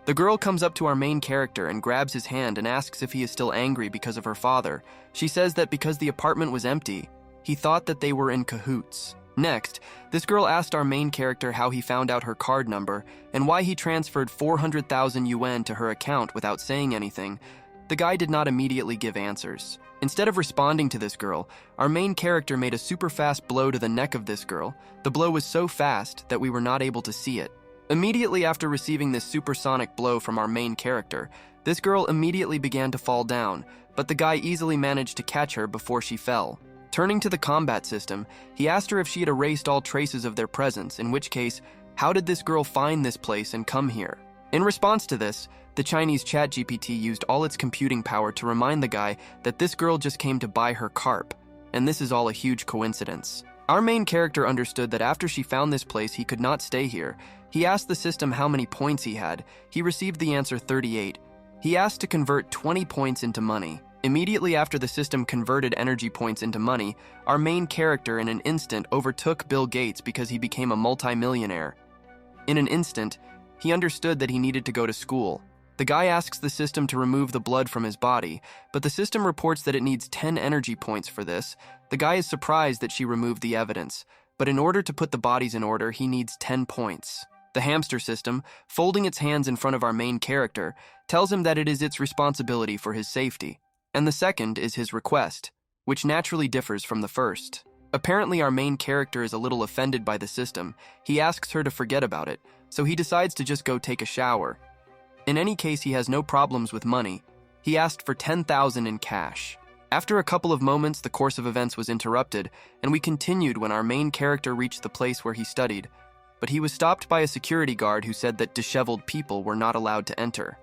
The girl comes up to our main character and grabs his hand and asks if he is still angry because of her father. She says that because the apartment was empty, he thought that they were in cahoots. Next, this girl asked our main character how he found out her card number and why he transferred 400,000 yuan to her account without saying anything. The guy did not immediately give answers. Instead of responding to this girl, our main character made a super fast blow to the neck of this girl. The blow was so fast that we were not able to see it. Immediately after receiving this supersonic blow from our main character, this girl immediately began to fall down, but the guy easily managed to catch her before she fell. Turning to the combat system, he asked her if she had erased all traces of their presence, in which case, how did this girl find this place and come here? In response to this, the Chinese ChatGPT used all its computing power to remind the guy that this girl just came to buy her carp, and this is all a huge coincidence. Our main character understood that after she found this place, he could not stay here. He asked the system how many points he had. He received the answer 38. He asked to convert 20 points into money. Immediately after the system converted energy points into money, our main character in an instant overtook Bill Gates because he became a multimillionaire. In an instant, he understood that he needed to go to school. The guy asks the system to remove the blood from his body, but the system reports that it needs 10 energy points for this. The guy is surprised that she removed the evidence, but in order to put the bodies in order, he needs 10 points. The hamster system, folding its hands in front of our main character, tells him that it is its responsibility for his safety. And the second is his request, which naturally differs from the first. Apparently, our main character is a little offended by the system. He asks her to forget about it, so he decides to just go take a shower. In any case, he has no problems with money. He asked for 10,000 in cash. After a couple of moments, the course of events was interrupted, and we continued when our main character reached the place where he studied. But he was stopped by a security guard who said that disheveled people were not allowed to enter.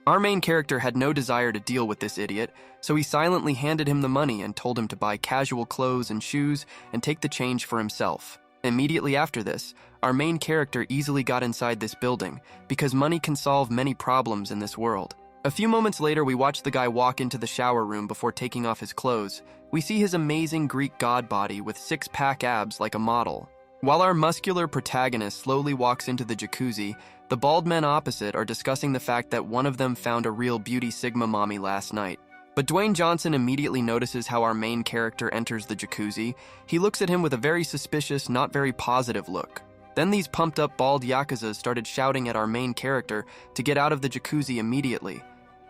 Our main character had no desire to deal with this idiot, so he silently handed him the money and told him to buy casual clothes and shoes and take the change for himself. Immediately after this, our main character easily got inside this building because money can solve many problems in this world. A few moments later, we watch the guy walk into the shower room before taking off his clothes. We see his amazing Greek god body with six-pack abs like a model. While our muscular protagonist slowly walks into the jacuzzi, the bald men opposite are discussing the fact that one of them found a real beauty Sigma mommy last night. But Dwayne Johnson immediately notices how our main character enters the jacuzzi. He looks at him with a very suspicious, not very positive look. Then these pumped-up bald yakuzas started shouting at our main character to get out of the jacuzzi immediately.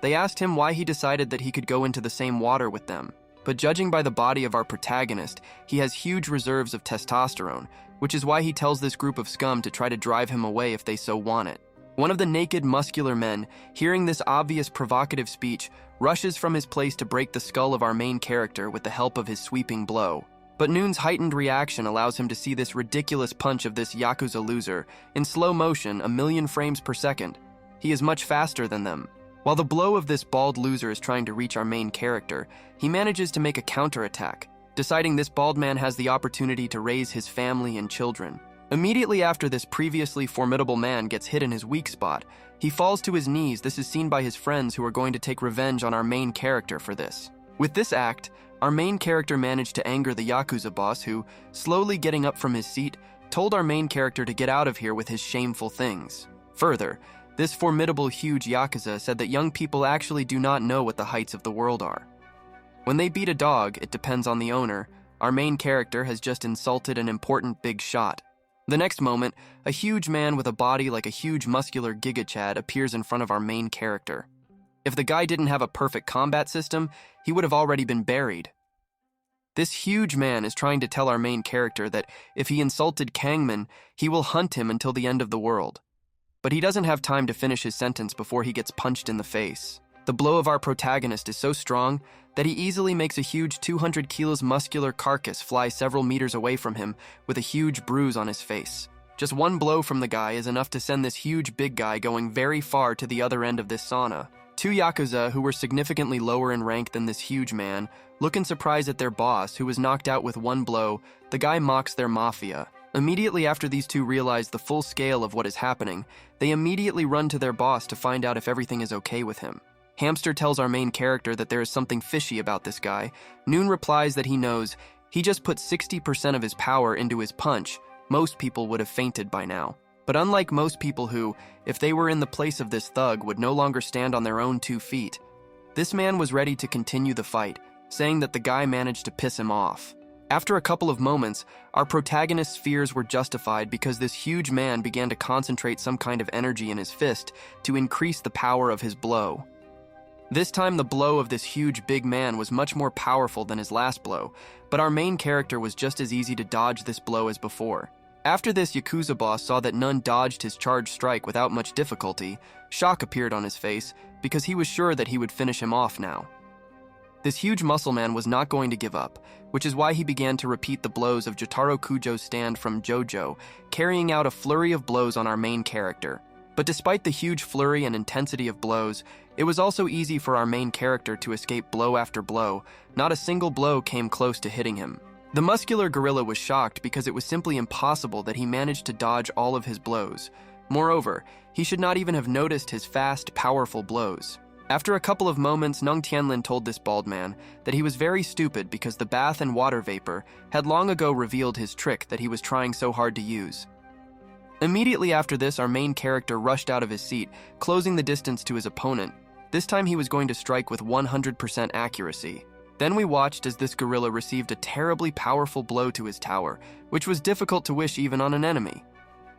They asked him why he decided that he could go into the same water with them. But judging by the body of our protagonist, he has huge reserves of testosterone, which is why he tells this group of scum to try to drive him away if they so want it. One of the naked, muscular men, hearing this obvious provocative speech, rushes from his place to break the skull of our main character with the help of his sweeping blow. But Noon's heightened reaction allows him to see this ridiculous punch of this Yakuza loser in slow motion, 1,000,000 frames per second. He is much faster than them. While the blow of this bald loser is trying to reach our main character, he manages to make a counterattack, deciding this bald man has the opportunity to raise his family and children. Immediately after this previously formidable man gets hit in his weak spot, he falls to his knees. This is seen by his friends who are going to take revenge on our main character for this. With this act, our main character managed to anger the Yakuza boss who, slowly getting up from his seat, told our main character to get out of here with his shameful things. Further, this formidable huge Yakuza said that young people actually do not know what the heights of the world are. When they beat a dog, it depends on the owner. Our main character has just insulted an important big shot. The next moment, a huge man with a body like a huge muscular Giga Chad appears in front of our main character. If the guy didn't have a perfect combat system, he would have already been buried. This huge man is trying to tell our main character that if he insulted Kangman, he will hunt him until the end of the world. But he doesn't have time to finish his sentence before he gets punched in the face. The blow of our protagonist is so strong that he easily makes a huge 200 kilos muscular carcass fly several meters away from him with a huge bruise on his face. Just one blow from the guy is enough to send this huge big guy going very far to the other end of this sauna. Two Yakuza, who were significantly lower in rank than this huge man, look in surprise at their boss, who was knocked out with one blow. The guy mocks their mafia. Immediately after these two realize the full scale of what is happening, they immediately run to their boss to find out if everything is okay with him. Hamster tells our main character that there is something fishy about this guy. Noon replies that he knows. He just put 60% of his power into his punch. Most people would have fainted by now. But unlike most people who, if they were in the place of this thug, would no longer stand on their own 2 feet, this man was ready to continue the fight, saying that the guy managed to piss him off. After a couple of moments, our protagonist's fears were justified because this huge man began to concentrate some kind of energy in his fist to increase the power of his blow. This time, the blow of this huge big man was much more powerful than his last blow, but our main character was just as easy to dodge this blow as before. After this, Yakuza boss saw that none dodged his charged strike without much difficulty. Shock appeared on his face because he was sure that he would finish him off now. This huge muscle man was not going to give up, which is why he began to repeat the blows of Jotaro Kujo's stand from JoJo, carrying out a flurry of blows on our main character. But despite the huge flurry and intensity of blows, it was also easy for our main character to escape blow after blow. Not a single blow came close to hitting him. The muscular gorilla was shocked because it was simply impossible that he managed to dodge all of his blows. Moreover, he should not even have noticed his fast, powerful blows. After a couple of moments, Nung Tianlin told this bald man that he was very stupid because the bath and water vapor had long ago revealed his trick that he was trying so hard to use. Immediately after this, our main character rushed out of his seat, closing the distance to his opponent. This time he was going to strike with 100% accuracy. Then we watched as this gorilla received a terribly powerful blow to his tower, which was difficult to wish even on an enemy.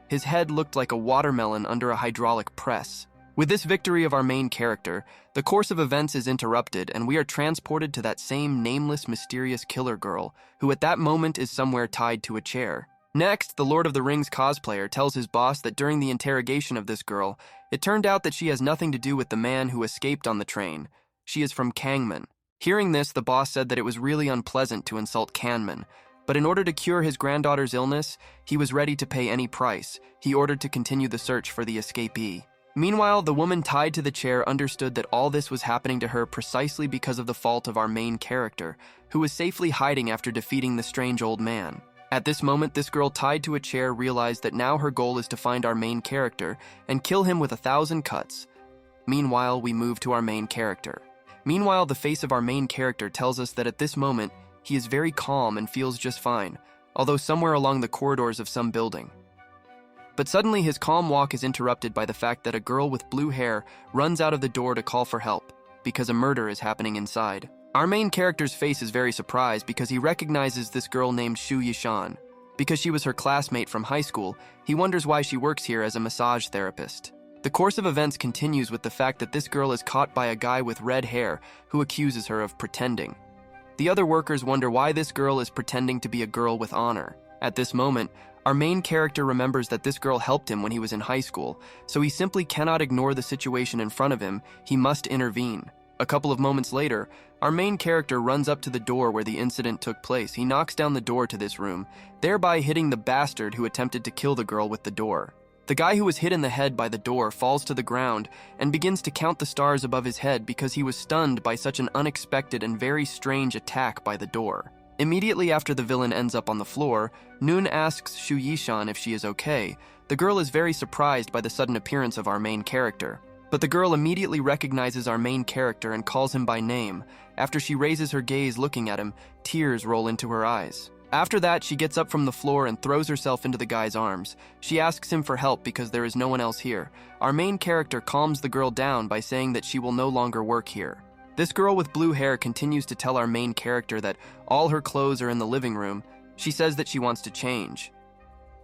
His head looked like a watermelon under a hydraulic press. With this victory of our main character, the course of events is interrupted and we are transported to that same nameless, mysterious killer girl, who at that moment is somewhere tied to a chair. Next, the Lord of the Rings cosplayer tells his boss that during the interrogation of this girl, it turned out that she has nothing to do with the man who escaped on the train. She is from Kangman. Hearing this, the boss said that it was really unpleasant to insult Kanman, but in order to cure his granddaughter's illness, he was ready to pay any price. He ordered to continue the search for the escapee. Meanwhile, the woman tied to the chair understood that all this was happening to her precisely because of the fault of our main character, who was safely hiding after defeating the strange old man. At this moment, this girl tied to a chair realized that now her goal is to find our main character and kill him with 1,000 cuts. Meanwhile, we move to our main character. Meanwhile, the face of our main character tells us that at this moment, he is very calm and feels just fine, although somewhere along the corridors of some building. But suddenly his calm walk is interrupted by the fact that a girl with blue hair runs out of the door to call for help, because a murder is happening inside. Our main character's face is very surprised because he recognizes this girl named Shu Yishan. Because she was her classmate from high school, he wonders why she works here as a massage therapist. The course of events continues with the fact that this girl is caught by a guy with red hair who accuses her of pretending. The other workers wonder why this girl is pretending to be a girl with honor. At this moment, our main character remembers that this girl helped him when he was in high school, so he simply cannot ignore the situation in front of him. He must intervene. A couple of moments later, our main character runs up to the door where the incident took place. He knocks down the door to this room, thereby hitting the bastard who attempted to kill the girl with the door. The guy who was hit in the head by the door falls to the ground and begins to count the stars above his head because he was stunned by such an unexpected and very strange attack by the door. Immediately after the villain ends up on the floor, Noon asks Shu Yishan if she is okay. The girl is very surprised by the sudden appearance of our main character. But the girl immediately recognizes our main character and calls him by name. After she raises her gaze looking at him, tears roll into her eyes. After that, she gets up from the floor and throws herself into the guy's arms. She asks him for help because there is no one else here. Our main character calms the girl down by saying that she will no longer work here. This girl with blue hair continues to tell our main character that all her clothes are in the living room. She says that she wants to change.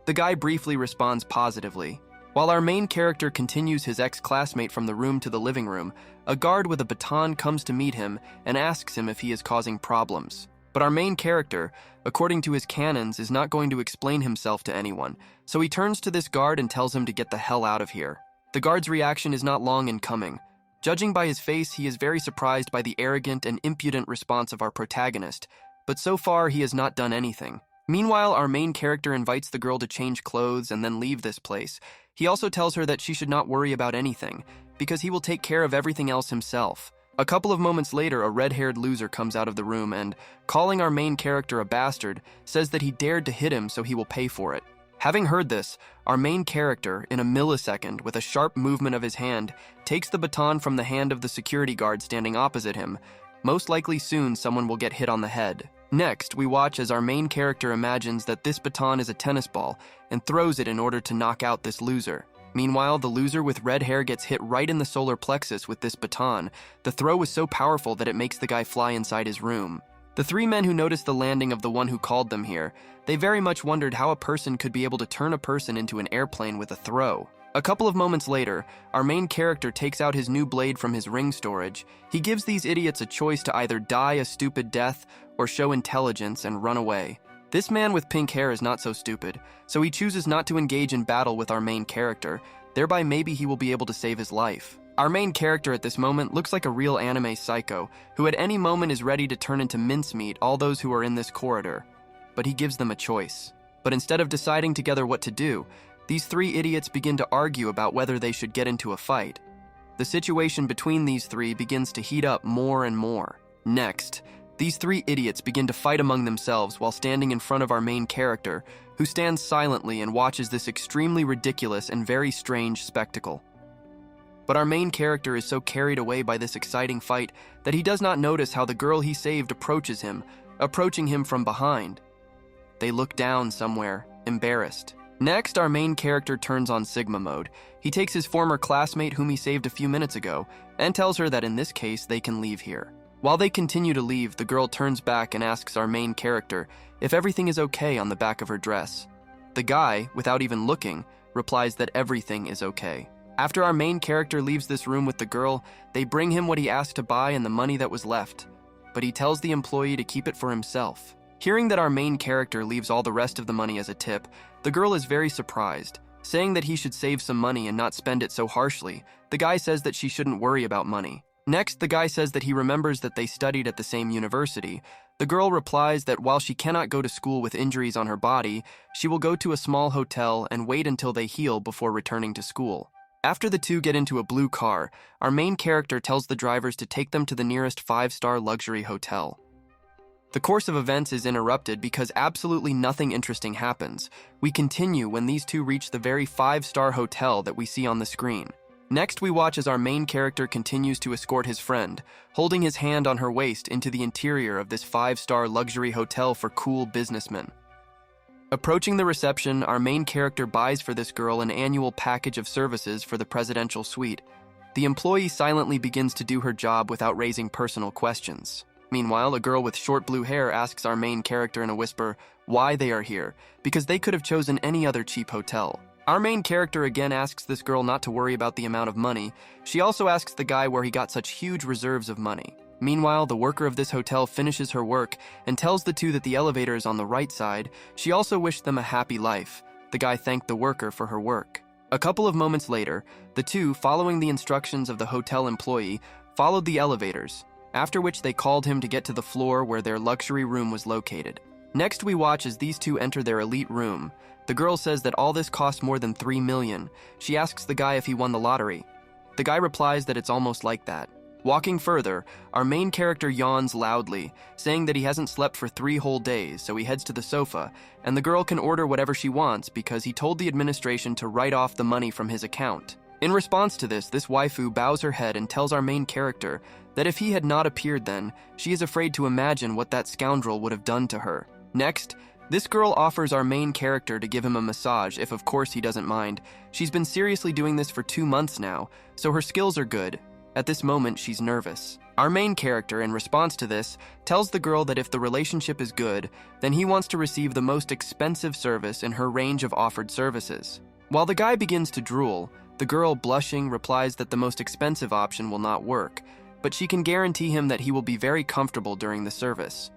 The guy briefly responds positively. While our main character continues his ex-classmate from the room to the living room, a guard with a baton comes to meet him and asks him if he is causing problems. But our main character, according to his canons, is not going to explain himself to anyone, so he turns to this guard and tells him to get the hell out of here. The guard's reaction is not long in coming. Judging by his face, he is very surprised by the arrogant and impudent response of our protagonist, but so far he has not done anything. Meanwhile, our main character invites the girl to change clothes and then leave this place. He also tells her that she should not worry about anything, because he will take care of everything else himself. A couple of moments later, a red-haired loser comes out of the room and, calling our main character a bastard, says that he dared to hit him so he will pay for it. Having heard this, our main character, in a millisecond, with a sharp movement of his hand, takes the baton from the hand of the security guard standing opposite him. Most likely soon someone will get hit on the head. Next, we watch as our main character imagines that this baton is a tennis ball and throws it in order to knock out this loser. Meanwhile, the loser with red hair gets hit right in the solar plexus with this baton. The throw was so powerful that it makes the guy fly inside his room. The three men who noticed the landing of the one who called them here, they very much wondered how a person could be able to turn a person into an airplane with a throw. A couple of moments later, our main character takes out his new blade from his ring storage. He gives these idiots a choice to either die a stupid death or show intelligence and run away. This man with pink hair is not so stupid, so he chooses not to engage in battle with our main character, thereby maybe he will be able to save his life. Our main character at this moment looks like a real anime psycho, who at any moment is ready to turn into mincemeat all those who are in this corridor. But he gives them a choice. But instead of deciding together what to do, these three idiots begin to argue about whether they should get into a fight. The situation between these three begins to heat up more and more. Next, these three idiots begin to fight among themselves while standing in front of our main character, who stands silently and watches this extremely ridiculous and very strange spectacle. But our main character is so carried away by this exciting fight that he does not notice how the girl he saved approaches him, approaching him from behind. They look down somewhere, embarrassed. Next, our main character turns on Sigma mode. He takes his former classmate whom he saved a few minutes ago and tells her that in this case they can leave here. While they continue to leave, the girl turns back and asks our main character if everything is okay on the back of her dress. The guy, without even looking, replies that everything is okay. After our main character leaves this room with the girl, they bring him what he asked to buy and the money that was left, but he tells the employee to keep it for himself. Hearing that our main character leaves all the rest of the money as a tip, the girl is very surprised, saying that he should save some money and not spend it so harshly. The guy says that she shouldn't worry about money. Next, the guy says that he remembers that they studied at the same university. The girl replies that while she cannot go to school with injuries on her body, she will go to a small hotel and wait until they heal before returning to school. After the two get into a blue car, our main character tells the drivers to take them to the nearest 5-star luxury hotel. The course of events is interrupted because absolutely nothing interesting happens. We continue when these two reach the very 5-star hotel that we see on the screen. Next, we watch as our main character continues to escort his friend, holding his hand on her waist into the interior of this 5-star luxury hotel for cool businessmen. Approaching the reception, our main character buys for this girl an annual package of services for the presidential suite. The employee silently begins to do her job without raising personal questions. Meanwhile, a girl with short blue hair asks our main character in a whisper why they are here, because they could have chosen any other cheap hotel. Our main character again asks this girl not to worry about the amount of money. She also asks the guy where he got such huge reserves of money. Meanwhile, the worker of this hotel finishes her work and tells the two that the elevator is on the right side. She also wished them a happy life. The guy thanked the worker for her work. A couple of moments later, the two, following the instructions of the hotel employee, followed the elevators, after which they called him to get to the floor where their luxury room was located. Next, we watch as these two enter their elite room. The girl says that all this cost more than $3 million. She asks the guy if he won the lottery. The guy replies that it's almost like that. Walking further, our main character yawns loudly, saying that he hasn't slept for 3 whole days, so he heads to the sofa, and the girl can order whatever she wants because he told the administration to write off the money from his account. In response to this waifu bows her head and tells our main character that if he had not appeared then, she is afraid to imagine what that scoundrel would have done to her. Next, this girl offers our main character to give him a massage if of course he doesn't mind. She's been seriously doing this for 2 months now, so her skills are good. At this moment, she's nervous. Our main character, in response to this, tells the girl that if the relationship is good, then he wants to receive the most expensive service in her range of offered services. While the guy begins to drool, the girl, blushing, replies that the most expensive option will not work, but she can guarantee him that he will be very comfortable during the service.